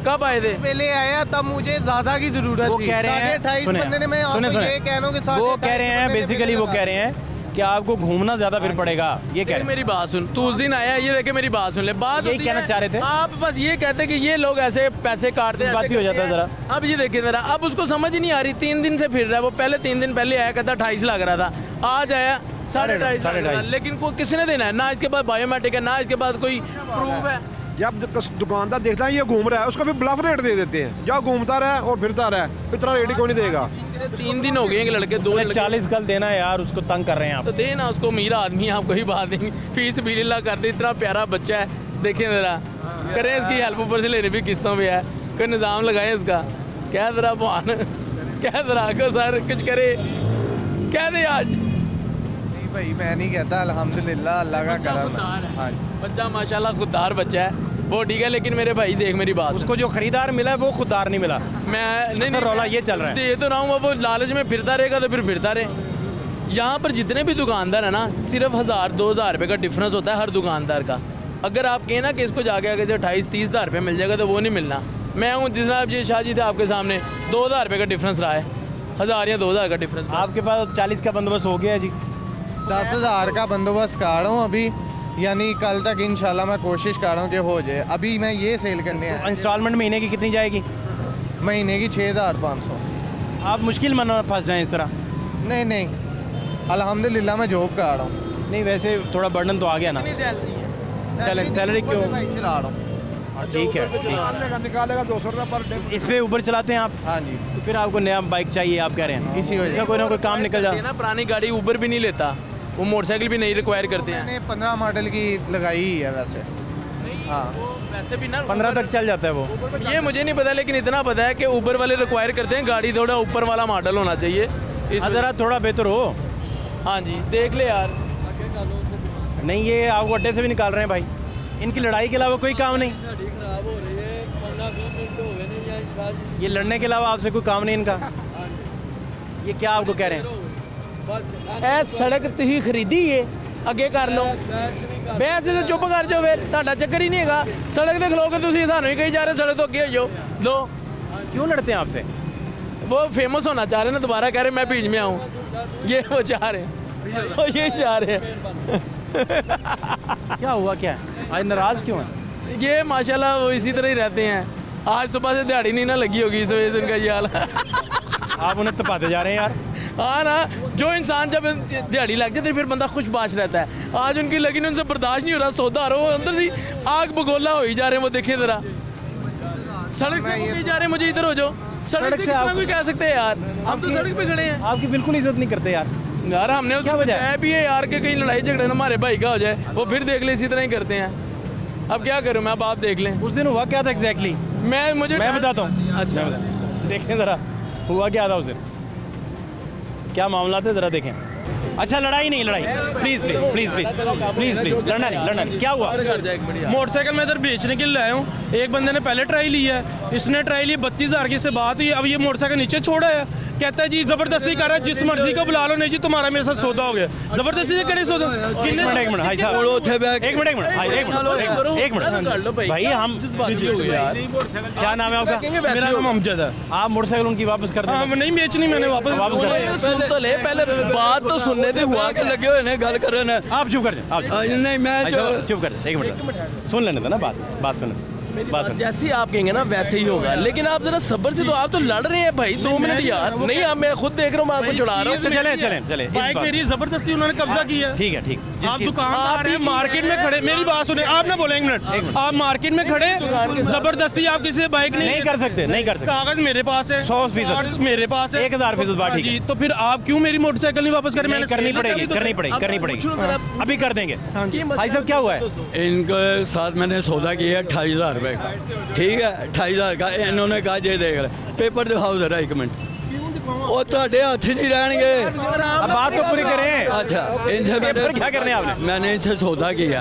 कब आए थे? पहले आया तब मुझे ज्यादा की जरूरत वो थी। कह रहे हैं, 28 सुने बंदे ने, मैं आपको ये कह रहा हूँ कि वो 28 कह रहे हैं बंदे ने बेसिकली, वो पहले कह रहे हैं कि आपको घूमना ज्यादा फिर पड़ेगा, ये कह रहे हैं। मेरी बात सुन, तू उस दिन आया, ये देखे मेरी बात सुन ले, बात यही होती कहना है, चाह रहे थे। आप बस ये कहते कि ये लोग ऐसे पैसे काटते हैं, बात ऐसे ही हो जाता करते है हैं। अब ये देखिए जरा, अब उसको समझ ही नहीं आ रही, 3 दिन से फिर रहा है वो, पहले 3 दिन पहले आया कहता 28 लग रहा था, आज आया 2.5, लेकिन कोई किसने देना है? ना इसके पास बायोमेट्रिक है, ना इसके पास कोई प्रूफ है। जब दुकानदार देखता है ये घूम रहा है, उसको भी ब्लफ रेट दे देते हैं, जाओ घूमता रहा और फिरता रहा, इतना रेट ही कोई नहीं देगा। 3 दिन हो गए हैं कि लड़के, 2 लड़के 40 कल देना है यार, उसको तंग कर रहे हैं आप। तो देना उसको, अमीर आदमी है, आप कोई बात नहीं, फीस भी लीला कर दे, इतना प्यारा बच्चा है, देखें जरा, करें इसकी हेल्प, ऊपर से लेने भी किस्तों पे है, कोई निज़ाम लगाएं इसका, क्या जरा बहान, क्या जरा को सर कुछ करे, कह दे आज। नहीं भाई मैं नहीं कहता, अल्हम्दुलिल्लाह अल्लाह का करम है। हाँ जी। बच्चा माशाल्लाह खुददार बच्चा है, वो ठीक है, लेकिन मेरे भाई देख मेरी बात सुन। उसको जो खरीदार मिला है वो खुददार नहीं मिला। मैं नहीं सर, रौला ये चल रहा है। दे तो रहा हूँ, वो लालच में फिरता रहेगा तो फिर फिरता रहे। यहाँ पर जितने भी दुकानदार है ना, सिर्फ 1000-2000 रुपये का डिफरेंस होता है हर दुकानदार का। अगर आप कहें ना कि इसको जाके आगे से 28-30 हज़ार रुपये मिल जाएगा, तो वो नहीं मिलना। मैं हूँ जिस तरह ये शाह जी थे आपके सामने, 2000 रुपये का डिफरेंस रहा है, 1000 या 2000 का डिफरेंस। आपके पास 40 का बंदोबस्त हो गया जी? 10,000 का बंदोबस्त कर रहा हूँ अभी, यानी कल तक इंशाल्लाह मैं कोशिश कर रहा हूँ कि हो जाए। अभी मैं ये सेल करने आया, इंस्टॉलमेंट महीने की कितनी जाएगी? महीने की 6,500। आप मुश्किल में ना फंस जाएं इस तरह। नहीं नहीं, अल्हम्दुलिल्लाह मैं जॉब कर रहा हूँ। नहीं वैसे थोड़ा बर्डन तो आ गया ना। सैलरी क्यों? चला रहा हूँ। ठीक है, ठीक है। निकालेगा 200 रुपये पर डे। इस पे ऊबर चलाते हैं आप, हाँ जी, तो फिर आपको नया बाइक चाहिए, आप कह रहे हैं इसी वजह या कोई ना कोई काम निकल ये जाए। ना पुरानी गाड़ी ऊबर भी नहीं लेता, वो मोटरसाइकिल भी नहीं रिक्वायर करते हैं। मैंने 15 मॉडल की लगाई ही है वैसे। हाँ, वो वैसे भी ना 15 तक चल जाता है वो। ये मुझे नहीं पता, लेकिन इतना पता है कि ऊबर वाले रिक्वायर करते हैं गाड़ी थोड़ा ऊपर वाला मॉडल होना चाहिए। ज़रा थोड़ा बेहतर हो। हाँ जी, देख ले यार। नहीं ये आपको अड्डे से भी निकाल रहे हैं भाई, इनकी लड़ाई के अलावा कोई काम नहीं। ये लड़ने के अलावा आपसे कोई काम नहीं इनका। ये क्या आपको कह रहे हैं? ਇਹ ਸੜਕ ਤੁਸੀਂ ਖਰੀਦੀ ਏ, ਅੱਗੇ ਕਰ ਲਓ। ਵੈਸੇ ਤਾਂ ਚੁੱਪ ਕਰ ਜਾਓ, ਫਿਰ ਤੁਹਾਡਾ ਚੱਕਰ ਹੀ ਨਹੀਂ ਹੈਗਾ। ਸੜਕ ਤੇ ਖਲੋ ਕੇ ਤੁਸੀਂ ਸਾਨੂੰ ਹੀ ਕਹੀ ਜਾ ਰਹੇ ਸੜਕ ਤੋਂ ਅੱਗੇ ਹੋ ਜਾਓ। दो क्यों लड़ते हैं आपसे? वो फेमस होना चाह रहे हैं ना, दोबारा कह रहे हैं मैं बीच में आऊँ, ये वो चाह रहे हैं, वो ये चाह रहे हैं। क्या हुआ, क्या है आज नाराज़ क्यों है? ये माशाल्लाह वो इसी तरह ही रहते हैं। आज सुबह से दिहाड़ी नहीं ना लगी होगी, इस वजह से उनका ये हाल है। आप उन्हें तपाते जा रहे हैं यार। हाँ ना, जो इंसान जब दिहाड़ी लग जाती है फिर बंदा खुश बाश रहता है। आज उनकी लगी नहीं, उनसे बर्दाश्त नहीं हो रहा, सौदा आ रहा हो अंदर से आग बगोला हो ही जा रहे हैं। वो देखिए जरा, सड़क से वो कहीं जा रहे हैं, मुझे इधर हो जाओ। सड़क से कितना कोई कह सकते हैं यार, हम तो सड़क पे खड़े हैं। आपकी बिल्कुल इज्जत नहीं करते यार। यार हमने क्या वजह है? भी है यार कि कहीं लड़ाई झगड़े ना हमारे भाई का हो जाए, वो फिर देख ले इसी तरह ही करते हैं। अब क्या करूँ मैं, अब आप देख लें। उस दिन हुआ क्या था एग्जैक्टली? मैं बताता हूँ। अच्छा, देखें ज़रा हुआ क्या था उस दिन, क्या मामला था ज़रा देखें। अच्छा लड़ाई नहीं, लड़ाई please please please please please please, लड़ना नहीं, लड़ना नहीं। क्या हुआ? मोटरसाइकिल मैं इधर बेचने के लिए लाया हूँ। एक बंदे ने पहले ट्राई ली है, इसने ट्राई ली 32,000 की, इससे बात हुई। अब ये मोटरसाइकिल नीचे छोड़ा है, कहता है जी ज़बरदस्ती कर रहा है, जिस मर्जी को बुला लो। नहीं जी तुम्हारा मेरे साथ सौदा हो गया, ज़बरदस्ती से करे सौदा। एक मिनट भाई साहब, एक मिनट भाई, हम क्या नाम है आपका? मेरा नाम अमजद है। आप मोटरसाइकिल उनकी वापस कर हाँ दें। नहीं बेचनी, मैंने वापस सुन तो ले, पहले बात तो सुनने दे, हुआ के लगे हुए ने गल कर रहे हैं। आप चुप कर दें। नहीं मैं चुप कर दें, एक मिनट सुन लेने दो ना, बात सुन। जैसे आप कहेंगे ना वैसे ही होगा, लेकिन आप जरा सब्र से, तो आप तो लड़ रहे हैं भाई 2 मिनट यार। नहीं आप, मैं खुद देख रहा हूँ, मैं आपको चढ़ा रहा हूँ। चले बाइक मेरी जबरदस्ती उन्होंने कब्जा किया है। ठीक है, ठीक। आप दुकानदार हैं, मार्केट में खड़े, मेरी बात सुने, आप ना बोले, एक मिनट। आप मार्केट में खड़े, जबरदस्ती आप किसी से बाइक नहीं कर सकते, नहीं कर सकते। कागज मेरे पास है, 100% मेरे पास है, 1000% बात ठीक है। जी, तो फिर आप क्यों मेरी मोटरसाइकिल नहीं वापस करें? मैंने करनी सेल पड़ेगी, तो- करनी पड़ेगी, अभी कर देंगे। भाई साहब क्या हुआ है? इनके साथ मैंने सौदा किया 28,000 रुपये का, ठीक है 28,000 का। इन्होंने कहा ये देख ले, पेपर दिखाओ जरा 1 मिनट। वो ਤੁਹਾਡੇ हथ नहीं रहने। अब बात तो पूरी करें। अच्छा, इनसे पेपर क्या करने आपने? मैंने इनसे सौदा किया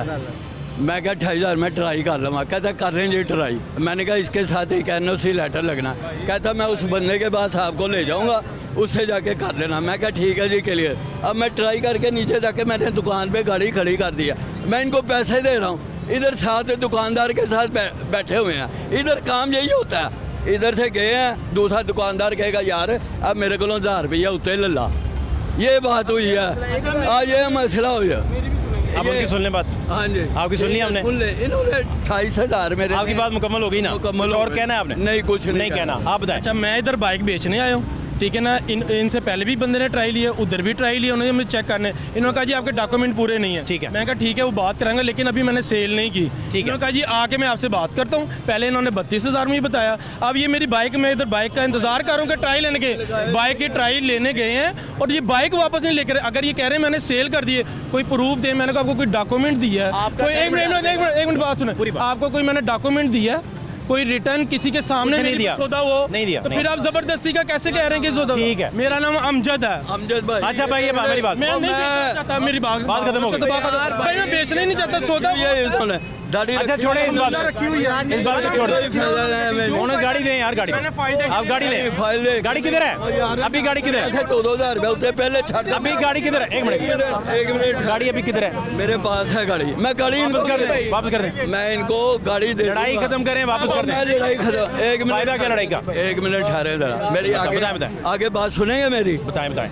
मैं क्या 28,000 में ट्राई कर लूँगा। कहता कर रहे हैं जी ट्राई। मैंने कहा इसके साथ एक NOC लेटर लगना। कहता मैं उस बंदे के पास आपको ले जाऊँगा, उससे जाके कर लेना। मैं क्या ठीक है जी क्लियर। अब मैं ट्राई करके नीचे जाके मैंने दुकान पे गाड़ी खड़ी कर दिया। मैं इनको पैसे दे रहा हूँ, इधर साथ दुकानदार के साथ बैठे हुए हैं। इधर काम यही होता है, इधर से गए हैं, दूसरा दुकानदार कहेगा यार अब मेरे को 1000 रुपया उत्ते ले ला। ये बात हुई है, आज ये मसला हो गया। आप उनकी सुन लें बात। हाँ जी, आपकी सुन ली हमने। सुन ले, इन्होंने 28,000 मेरे। आपकी बात मुकम्मल हो गई ना? मुकम्मल कुछ हो और गई। कहना है आपने? नहीं, कुछ नहीं कहना। आप बताएं। अच्छा, मैं इधर बाइक बेचने आया हूँ, ठीक है ना। इनसे पहले भी बंदे ने ट्राई लिया, उधर भी ट्राई लिया, उन्होंने मुझे चेक करने। इन्होंने कहा जी आपके डॉक्यूमेंट पूरे नहीं है। ठीक है। मैं कहा ठीक है वो बात करांगा, लेकिन अभी मैंने सेल नहीं की। इन्होंने कहा जी आके मैं आपसे बात करता हूँ। पहले इन्होंने 32,000 में ही बताया। अब ये मेरी बाइक में इधर बाइक का इंतजार करूँगा ट्राई लेने के। बाइक की ट्राई लेने गए हैं और ये बाइक वापस नहीं लेकर। अगर ये कह रहे हैं मैंने सेल कर दिए, कोई प्रूफ दे। मैंने कहा आपको कोई डॉक्यूमेंट दिया है? कोई एक मिनट बात सुने पूरी। आपको कोई मैंने डॉक्यूमेंट दिया, कोई रिटर्न किसी के सामने नहीं दिया, सौदा वो नहीं दिया। तो फिर आप जबरदस्ती का कैसे कह रहे हैं कि सौदा? ठीक है। मेरा नाम अमजद है। अमजद भाई। अच्छा भाई, ये मेरी बात। मैं नहीं बेचना चाहता, मेरी बात खत्म हो गई। भाई मैं बेचना ही नहीं चाहता सौदा। अच्छा छोड़े इस बात रखी हुई है, इस बात को छोड़ दो। उन्हें गाड़ी दें यार, गाड़ी मैंने फायदे आप गाड़ी लें। फाइल गाड़ी किधर है अभी? गाड़ी किधर है 2,000 रुपया उत्ते पहले छड़। अभी? गाड़ी किधर है? एक मिनट, गाड़ी अभी किधर है? मेरे पास है गाड़ी, मैं गाड़ी इनको वापस कर दें, वापस कर दें। मैं इनको गाड़ी दे लड़ाई खत्म करें, वापस कर मैं दें। लड़ाई खत्म। एक मिनट, फायदा क्या लड़ाई का? एक मिनट ठहरे जरा, मेरी आगे बताएं। आगे बात सुनेंगे मेरी। बताएं।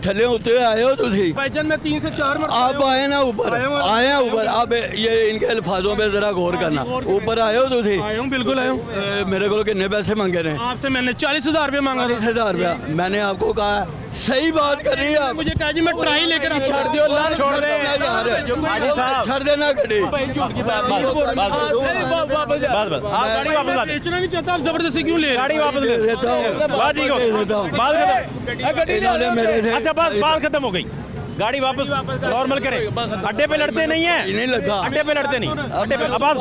थले उतरे आए हो तुसी? भाईजान मैं 3 से 4 मिनट आप आए ना ऊपर, आए हैं ऊपर। आप ये इनके अल्फाजों पे जरा गौर करना। ऊपर आए हो तुसी? आया हूँ, बिल्कुल आया हूँ। मेरे को कितने पैसे मांगे ने? आपसे मैंने 40,000 रुपये मांगा था। 40,000 रुपया। मैंने आपको कहा सही बात कर रही है आप। मुझे कहा जी मैं ट्राई लेकर छोड़ दियो। छोड़ दे हाजी साहब। छड़ देना गाड़ी। बस आप गाड़ी वापस ला दें। बेचना नहीं चाहता, आप जबरदस्ती क्यों ले रहे हैं? गाड़ी वापस ले देता हूँ, बात ठीक हो देता हूँ। बात खत्म। इन्होंने मेरे से अच्छा बात खत्म हो गई। गाड़ी वापस नॉर्मल करें। अड्डे पे लड़ते नहीं है, नहीं लगा। अड्डे पे लड़ते नहीं। अड्डे पे आवाज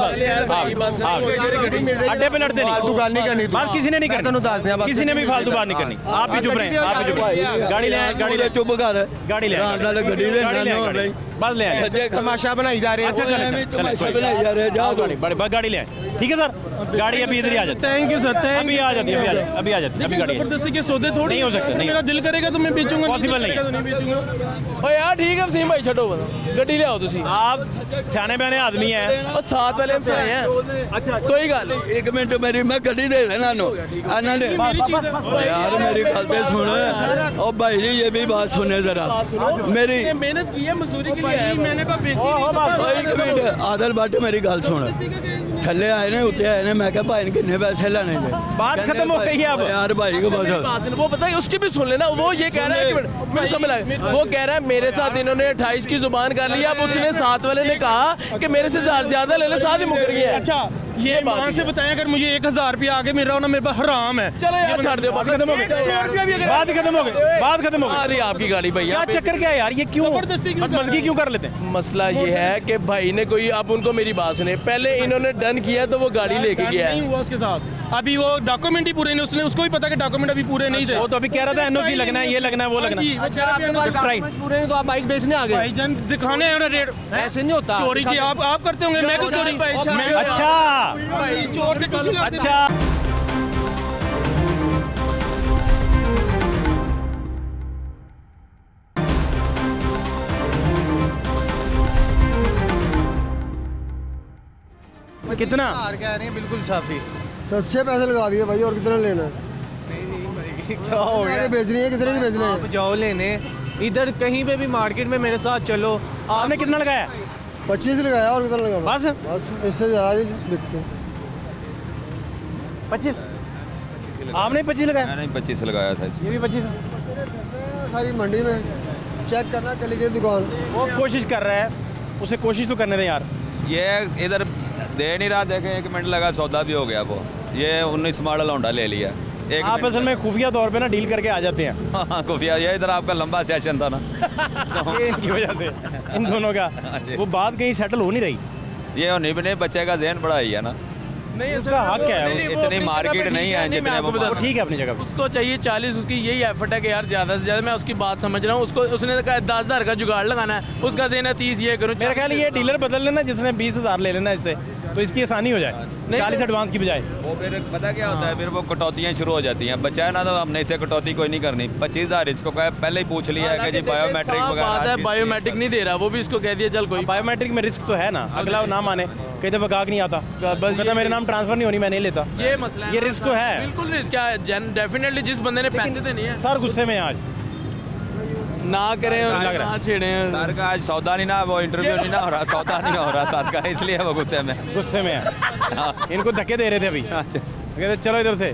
अड्डे पे लड़ते नहीं। फालतू गल नहीं करनी। बात किसी ने नहीं मैं तैनूं दस दियां करनी, बस। किसी ने भी फालतू बात नहीं करनी। आप भी चुप रहें, आप भी चुप रहें। गाड़ी ले आए, गाड़ी ले चुप कर। गाड़ी ले आराम नाल गड्डी दे गाड़ी ले आए, नहीं। बस ले आए। सज्जे तमाशा बनाई जा रहे अच्छा हो। चले तमाशा बनाई जा रहे हैं, जाओ गाड़ी बड़े गाड़ी ले आए। ठीक है सर, गाड़ी अभी इधर ही आ जाती है। थैंक यू सर, थैंक अभी आ जाती है, अभी आ जाती है, अभी गाड़ी जबरदस्ती के सौदे थोड़ी नहीं हो सकते, नहीं। मेरा दिल करेगा तो मैं बेचूंगा, Possible नहीं है। तो नहीं बेचूंगा। ਓ ਯਾਰ ਠੀਕ ਹੈ ਵਸੀਮ ਭਾਈ ਛੱਡੋ ਗੱਡੀ ਲਿਆਓ ਤੁਸੀਂ आप सियाने बयाने आदमी हैं। ਉਹ ਸਾਥ ਵਾਲੇ ਹਮ ਆਏ हैं अच्छा कोई गल नहीं। एक मिनट मेरी, मैं गड्डी दे देना नो। अन्ना ने यार मेरी गल तो सुन। ओ भाई जी ये भी बात सुने जरा मेरी। ये मेहनत की है, मजदूरी के लिए आया है। मैंने कहा बेची नहीं। एक मिनट आदल बट मेरी गल सुन। थले आए ने उत्ते आए ने, मैं क्या भाई ने कितने पैसे लेने थे? बात खत्म हो गई है अब। यार भाई को बस वो पता है उसकी भी सुन लेना। वो ये कह रहा है कि मेरे समझ लगा, वो कह रहा है मेरे साथ इन्होंने 28 की जुबान कर ली। अब उसने साथ वाले ने कहा कि मेरे से ज्यादा ले ले, साथ ही मुकर गया है। अच्छा ये मान से बताया, अगर मुझे 1,000 रुपया आगे मिल रहा हो ना, मेरे पास हराम है। चलो यार छोड़ दो, बात खत्म हो गई। 100 रुपया भी अगर बात खत्म हो गई, बात खत्म हो आ गई। रही है आपकी गाड़ी भैया। क्या चक्कर क्या है यार? ये क्यों जबरदस्ती क्यों बदमज़गी क्यों कर लेते हैं? मसला ये है कि भाई ने कोई, अब उनको मेरी बात सुने, पहले इन्होंने डन किया तो वो गाड़ी लेके गया नहीं है। हुआ उसके साथ। अभी वो डॉक्यूमेंट ही पूरे नहीं, उसने उसको भी पता कि डॉक्यूमेंट अभी पूरे नहीं थे। वो तो अभी कह रहा था NOC लगना है, ये लगना है, वो लगना है। ट्राई पूरे तो आप बाइक बेचने आ गए। भाईजान दिखाने हैं ना रेट। ऐसे नहीं होता। चोरी की आप करते होंगे, मैं क्यों चोरी? मैं अच्छा चोर के कुछ नहीं। अच्छा कितना? कह रहे हैं बिल्कुल साफी। तो अच्छे पैसे लगा दिए भाई, और कितना लेना है? नहीं भाई क्या हो गया? बेचनी है, कितने की बेचनी आप जाओ लेने, इधर कहीं पे भी मार्केट में मेरे साथ चलो। आपने कितना लगाया? 25 लगाया, और कितना लगाना? बस बस इससे ज़्यादा नहीं बिकते। 25। आपने 25 लगाया? मैंने 25 लगाया था। ये भी 25। सारी मंडी में चेक करना, चली गई दुकान। वो कोशिश कर रहा है, उसे कोशिश तो करने दें यार। ये इधर दे नहीं रहा, देखे 1 मिनट लगा, सौदा भी हो गया। वो ये 19 मॉडल होंडा ले लिया। आप असल में खुफिया तौर पे ना डील करके आ जाते हैं। हाँ खुफिया, ये इधर आपका लंबा सेशन था ना। ये इनकी वजह से इन दोनों का वो बात कहीं सेटल हो नहीं रही। ये होनी भी नहीं, बच्चे का जहन बड़ा ही है ना। नहीं उसका हक है, नहीं, वो इतनी अपनी मार्केट जगह पे नहीं ठीक है नहीं, मैं जितने आपको वो बताता वो ठीक है अपनी जगह पे। उसको चाहिए 40, उसकी यही एफर्ट है कि यार ज़्यादा से ज़्यादा, मैं उसकी बात समझ रहा हूँ। उसको उसने कहा 10,000 का जुगाड़ लगाना है, उसका देना 30 ये करूँ। मेरा ख्याल है ये डीलर बदल लेना जिसने 20,000 ले लेना इससे, तो इसकी आसानी हो जाए, 40 एडवांस की बजाय। वो फिर पता क्या होता है, फिर वो कटौतियाँ शुरू हो जाती हैं। बच्चा है ना, तो हमने इसे कटौती कोई नहीं करनी। 25,000 इसको कहा, पहले ही पूछ लिया है कि जी बायोमेट्रिक बात है, वगैरह। बायोमेट्रिक नहीं दे रहा, वो भी इसको कह दिया चल कोई बायोमेट्रिक में रिस्क तो है ना, अगला ना माने, कई दफा गाहक नहीं आता, बस कहता मेरे नाम ट्रांसफर नहीं होनी, मैं नहीं लेता। ये मसला है, ये रिस्क तो है। बिल्कुल रिस्क है। डेफिनेटली जिस बंदे ने पैसे देने हैं, सर गुस्से में है आज, ना करें और लग रहा है। ना छेड़े। सर का आज सौदा नहीं ना, वो इंटरव्यू नहीं ना हो रहा, सौदा नहीं हो रहा सर का, इसलिए वो गुस्से में। गुस्से में है। इनको धक्के दे रहे थे अभी, अच्छा, कहते चलो इधर से।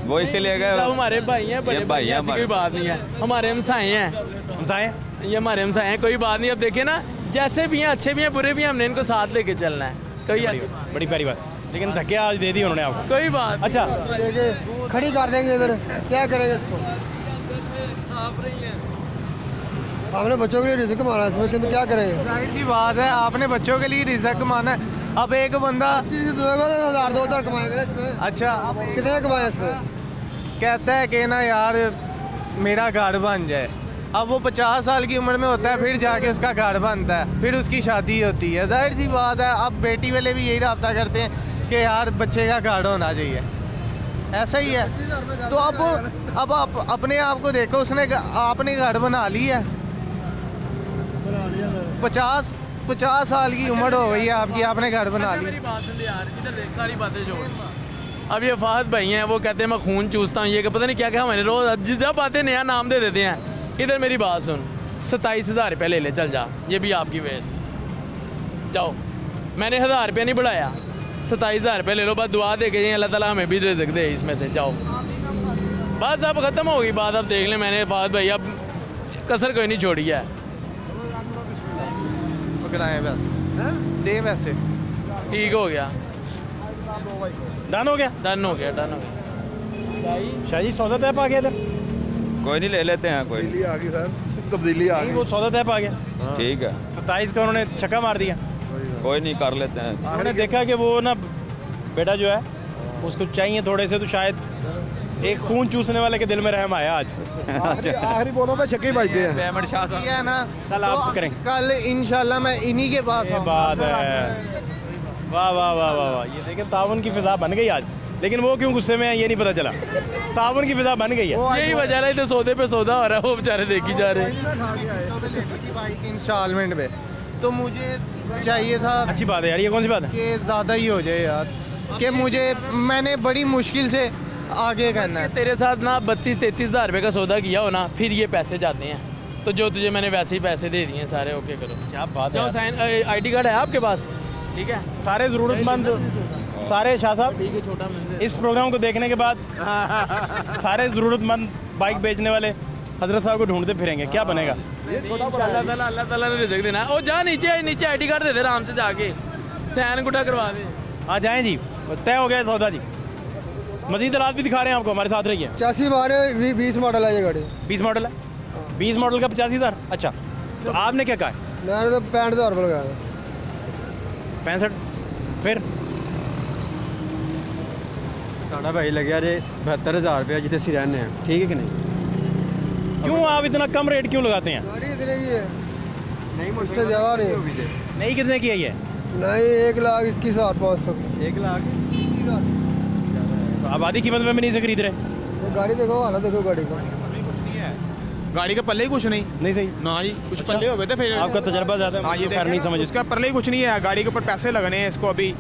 वो इसीलिए गए। सब हमारे भाई हैं, बड़े ये भाई भाई हैं, हैं ऐसी कोई बात नहीं है। हमारे हमसाए हैं, हमसाए ये हमारे हमसाए हैं, कोई बात नहीं। अब देखिए ना, जैसे भी हैं, अच्छे भी हैं, बुरे भी हैं, हमने इनको साथ लेके चलना है। कोई बड़ी प्यारी बात, लेकिन धक्के आज दे दिए उन्होंने आपको। कोई बात अच्छा, खड़ी कर देंगे इधर, क्या करेंगे इसको? आपने बच्चों के लिए रिस्क मारा इसमें, किंतु क्या करेंगे? जाहिर सी बात है, आपने बच्चों के लिए रिस्क माना है। अब एक बंदा 2,000 कमाएगा इसमें। अच्छा, अब कितने कमाए इसमें? कहता है कि ना यार मेरा घर बन जाए। अब वो 50 साल की उम्र में होता है, फिर जाके उसका घर बनता है, फिर उसकी शादी होती है। जाहिर सी बात है, अब बेटी वाले भी यही रब्ता करते हैं कि यार बच्चे का घर होना चाहिए, ऐसा ही है। तो अब आप अपने आप को देखो, उसने आपने घर बना लिया है, 50 साल की उम्र हो गई है आपकी, आपने घर बना लिया। मेरी बात सुन ले यार, इधर देख, सारी बातें छोड़। अब ये फाहद भाई हैं, वो कहते हैं मैं खून चूसता हूँ, ये कि पता नहीं क्या क्या, हमारे रोज जितना बातें नया नाम दे देते हैं। इधर मेरी बात सुन, 27,000 रुपये ले ले, चल जा, ये भी आपकी वजह से। जाओ, मैंने 1,000 रुपया नहीं बढ़ाया, 27,000 रुपये ले लो, बस दुआ दे के अल्लाह ताला हमें भी रिज़्क दे इसमें से। जाओ बस, अब ख़त्म हो गई बात। अब देख लें, मैंने फाहद भाई अब कसर कोई नहीं छोड़ी है। पकड़ाए बस, दे वैसे ठीक हो गया, डन हो गया, डन हो गया, डन हो गया। शाह जी सौदा तय पा गया इधर, कोई नहीं, ले लेते हैं, कोई नहीं। आ गई सर, तब्दीली आ वो सौदा तय पा गया। ठीक है, 27 का उन्होंने छक्का मार दिया। कोई नहीं, कर लेते हैं। उन्होंने देखा कि वो ना बेटा जो है उसको चाहिए थोड़े से, तो शायद एक खून चूसने वाले के दिल में रहम आया आज। आखिरी बोलों पे छक्के बजते हैं। पेमेंट शाह साहब, ये है ना, कल आप करेंगे। कल इंशाल्लाह मैं इन्हीं के पास ये आऊंगा। बात है, वाह वाह वाह वाह वाह, ये देखें ताउन की फिजा बन गई आज। लेकिन वो क्यों गुस्से में है ये नहीं पता चला, ताउन की फिजा बन गई है। यही वजह है, इधर सौदे पे सौदा हो रहा है, वो बेचारे देखी जा रहे हैं। बाइक इंस्टॉलमेंट पे, तो मुझे चाहिए था अच्छी बात है यार, ये कौन सी बात है? कि ज़्यादा ही हो जाए यार, कि मैंने बड़ी मुश्किल से आगे करना है। तेरे साथ ना 32-33 हज़ार रुपये का सौदा किया हो ना, फिर ये पैसे जाते हैं, तो जो तुझे मैंने वैसे ही पैसे दे दिए सारे। ओके करो, क्या बात जाओ, है, साइन ID कार्ड है आपके पास? ठीक है, सारे ज़रूरतमंद, सारे शाह साहब ठीक है, छोटा मंदिर। इस प्रोग्राम को देखने के बाद सारे ज़रूरतमंद बाइक बेचने वाले हजरत साहब को ढूंढते फिरेंगे, क्या बनेगा? अल्लाह ताला ने रिज़्क देना है। ओ जा नीचे ID कार्ड दे दे आराम से जाके, सैन गुटा करवा दे। हाँ जाएँ जी, तय हो गया सौदा जी। मजीद रात भी दिखा रहे हैं आपको, हमारे साथ रहिए। 85 मारे 20 मॉडल है ये गाड़ी। 20 मॉडल है, 20 मॉडल का 85,000। अच्छा, तो आपने क्या कहा है? मैंने तो 65,000 रुपये लगाया। 65, फिर साढ़ा भाई लगे रे 72,000 रुपया जितने सी रहने हैं, ठीक है कि नहीं? क्यों आप इतना कम रेट क्यों लगाते हैं? गाड़ी इतने की है, इससे ज़्यादा नहीं। नहीं, कितने की है ये? नहीं, 1,21,500 की। 1,21,000 तो आप आधी कीमत में भी नहीं से खरीद रहे? ये गाड़ी देखो, हालत देखो गाड़ी का। गाड़ी के पल्ले ही कुछ नहीं। नहीं सही, ना जी, कुछ पल्ले हो गए थे फिर। आपका तजर्बा ज़्यादा है, हाँ, ये मुझे खैर नहीं समझ। उसका पल्ले ही कुछ नहीं है, गाड़ी के ऊपर पैसे लगने हैं इसको, अभी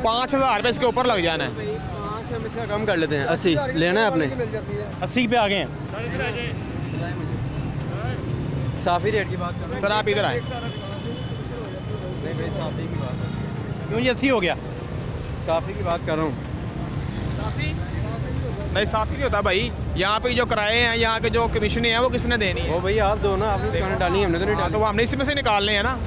5,000 रुपये इसके ऊपर लग जाना है। 5 हम इसका कम कर लेते हैं, 80 लेना है आपने? मिल जाती है। 80 पे आ गए हैं। साफ़ी रेट की बात कर रहे सर आप इधर आए। नहीं भाई, साफ़ी की बात है, क्यों ये 80 हो गया? साफ़ी की बात कर रहा हूँ। नहीं, साफ ही नहीं होता भाई, यहाँ पे जो किराए हैं, यहाँ के जो कमीशन है वो किसने देनी है? वो भाई आप दो ना, आपने दुकानें डाली हैं, हमने तो नहीं हाँ, डाली। तो हमने इसमें से निकालने हैं ना,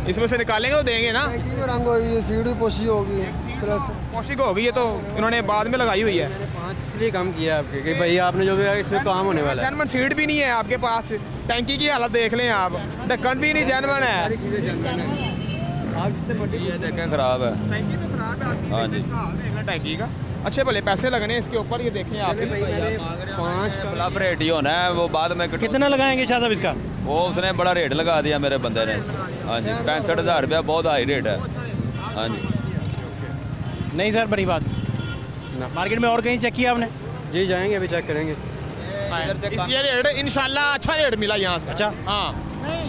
इसमें से निकालेंगे तो देंगे ना। टैंकी में रंग होगी, सीट भी पोशी होगी। पौष्टिक होगी, ये तो इन्होंने बाद में लगाई हुई है। मैंने 5 इसलिए कम किया है आपके कि भाई आपने जो भी है इसमें काम होने वाला है। जैनवन सीट भी नहीं है आपके पास, टैंकी की हालत देख लें आप, ढक्कन भी नहीं जैनवन है। आप जिससे मर्जी ये देखें ख़राब है। टैंकी तो खराब है आपकी, हाँ जी। इसका हाल देखना टैंकी का। अच्छे भले पैसे लगने इसके ऊपर, ये देखें आप। चले भाई मैंने 5 का ब्लफ रेट ही होना है, वो बाद में कितना लगाएंगे शाह साहब इसका? वो उसने बड़ा रेट लगा दिया मेरे बंदे ने। हाँ जी, 65,000 रुपया बहुत हाई रेट है। हाँ जी। नहीं सर, बड़ी बात। मार्केट में और कहीं चेक किया आपने? जी जाएंगे, अभी चेक करेंगे। ये रेट इंशाल्लाह अच्छा रेट मिला यहाँ से। अच्छा। हाँ,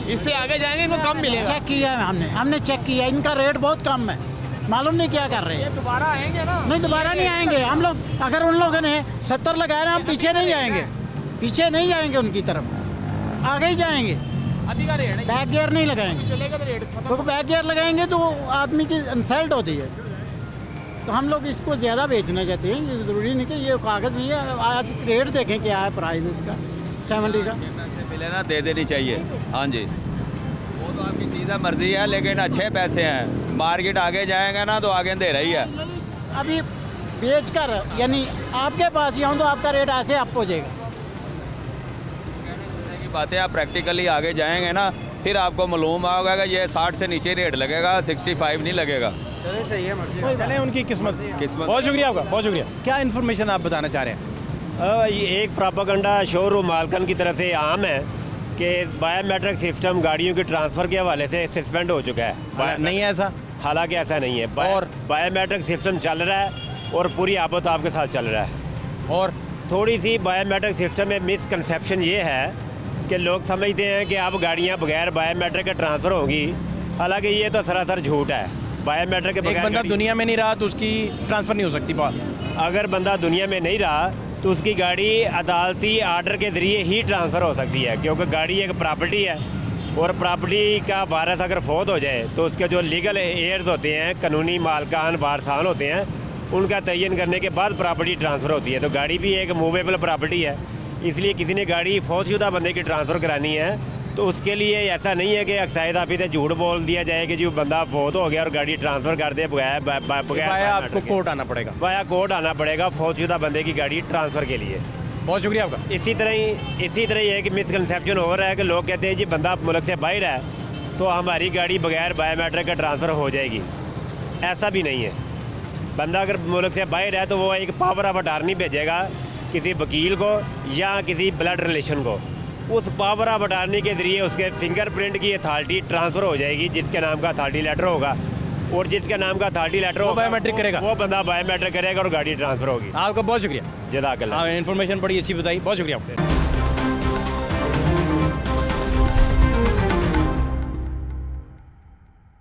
इससे आगे जाएंगे इनको कम मिलेगा। चेक किया है हमने चेक किया, इनका रेट बहुत कम है, मालूम नहीं क्या कर रहे हैं। दोबारा आएंगे ना? नहीं, दोबारा नहीं आएंगे हम लोग। अगर उन लोगों ने 70 लगाया ना, हम पीछे नहीं जाएंगे, पीछे नहीं जाएंगे उनकी तरफ, आगे ही जाएंगे। अभी का रेट बैक गियर नहीं लगाएंगे, चलेगा तो रेट क्योंकि बैक गियर लगाएंगे तो आदमी की इंसल्ट होती है। तो हम लोग इसको ज़्यादा बेचना चाहते हैं, ये ज़रूरी नहीं कि ये कागज़ नहीं है। आज रेट देखें क्या है प्राइस इसका, 70 का। पैसे मिले ना दे देनी चाहिए। हाँ जी, वो तो आपकी चीज़ है, मर्जी है, लेकिन अच्छे पैसे हैं। मार्केट आगे जाएगा ना तो आगे दे रही है। अभी बेच कर यानी आपके पास ही आऊँ तो आपका रेट ऐसे अप हो जाएगा। की बातें आप प्रैक्टिकली आगे जाएंगे ना, फिर आपको मालूम होगा कि ये 60 से नीचे रेट लगेगा, 65 नहीं लगेगा। चले सही है, मर्जी। चले उनकी किस्मत। किस्मत। बहुत शुक्रिया आपका, बहुत शुक्रिया। क्या इन्फॉर्मेशन आप बताना चाह रहे हैं? ये एक प्रोपेगेंडा शोरूम मालकन की तरफ से आम है कि बायोमेट्रिक सिस्टम गाड़ियों के ट्रांसफ़र के हवाले से सस्पेंड हो चुका है। नहीं है ऐसा? हालांकि ऐसा नहीं है। और बायोमेट्रिक सिस्टम चल रहा है और पूरी आबोताब के साथ चल रहा है। और थोड़ी सी बायोमेट्रिक सिस्टम में मिसकंसेप्शन ये है कि लोग समझते हैं कि अब गाड़ियाँ बगैर बायोमेट्रिक के ट्रांसफ़र होंगी, हालांकि ये तो सरासर झूठ है। बायोमेट्रिक के एक बगैर बंदा दुनिया में नहीं रहा तो उसकी ट्रांसफ़र नहीं हो सकती बात। अगर बंदा दुनिया में नहीं रहा तो उसकी गाड़ी अदालती आर्डर के ज़रिए ही ट्रांसफ़र हो सकती है, क्योंकि गाड़ी एक प्रॉपर्टी है और प्रॉपर्टी का वारिस अगर फौत हो जाए तो उसके जो लीगल एयर्स होते हैं, कानूनी मालकान वारसान होते हैं, उनका तयन करने के बाद प्रॉपर्टी ट्रांसफ़र होती है। तो गाड़ी भी एक मूवेबल प्रॉपर्टी है, इसलिए किसी ने गाड़ी फौतशुदा बंदे की ट्रांसफ़र करानी है तो उसके लिए ऐसा नहीं है कि एक्साइज ऑफिस से झूठ बोल दिया जाए कि जी बंदा फौत हो गया और गाड़ी ट्रांसफ़र कर दे बगैर आपको कोर्ट आना पड़ेगा। वाया कोर्ट आना पड़ेगा फौतशुदा बंदे की गाड़ी ट्रांसफ़र के लिए। बहुत शुक्रिया आपका। इसी तरह ये एक मिसकंसेप्शन हो रहा है कि लोग कहते हैं जी बंदा मुल्क से बाहर है तो हमारी गाड़ी बगैर बायोमेट्रिक का ट्रांसफ़र हो जाएगी। ऐसा भी नहीं है। बंदा अगर मुल्क से बाहर है तो वो एक पावर ऑफ अटार्नी भेजेगा किसी वकील को या किसी ब्लड रिलेशन को, उस पावर ऑफ अटार्नी के ज़रिए उसके फिंगरप्रिंट की अथॉरिटी ट्रांसफ़र हो जाएगी, जिसके नाम का अथॉरिटी लेटर होगा, और जिसके नाम का अथॉरिटी लेटर होगा बायोमेट्रिक करेगा, वो बंदा बायोमेट्रिक करेगा और गाड़ी ट्रांसफ़र होगी। आपका बहुत शुक्रिया। जज़ाकल्लाह। इन्फॉर्मेशन बड़ी अच्छी बताई, बहुत शुक्रिया आपका।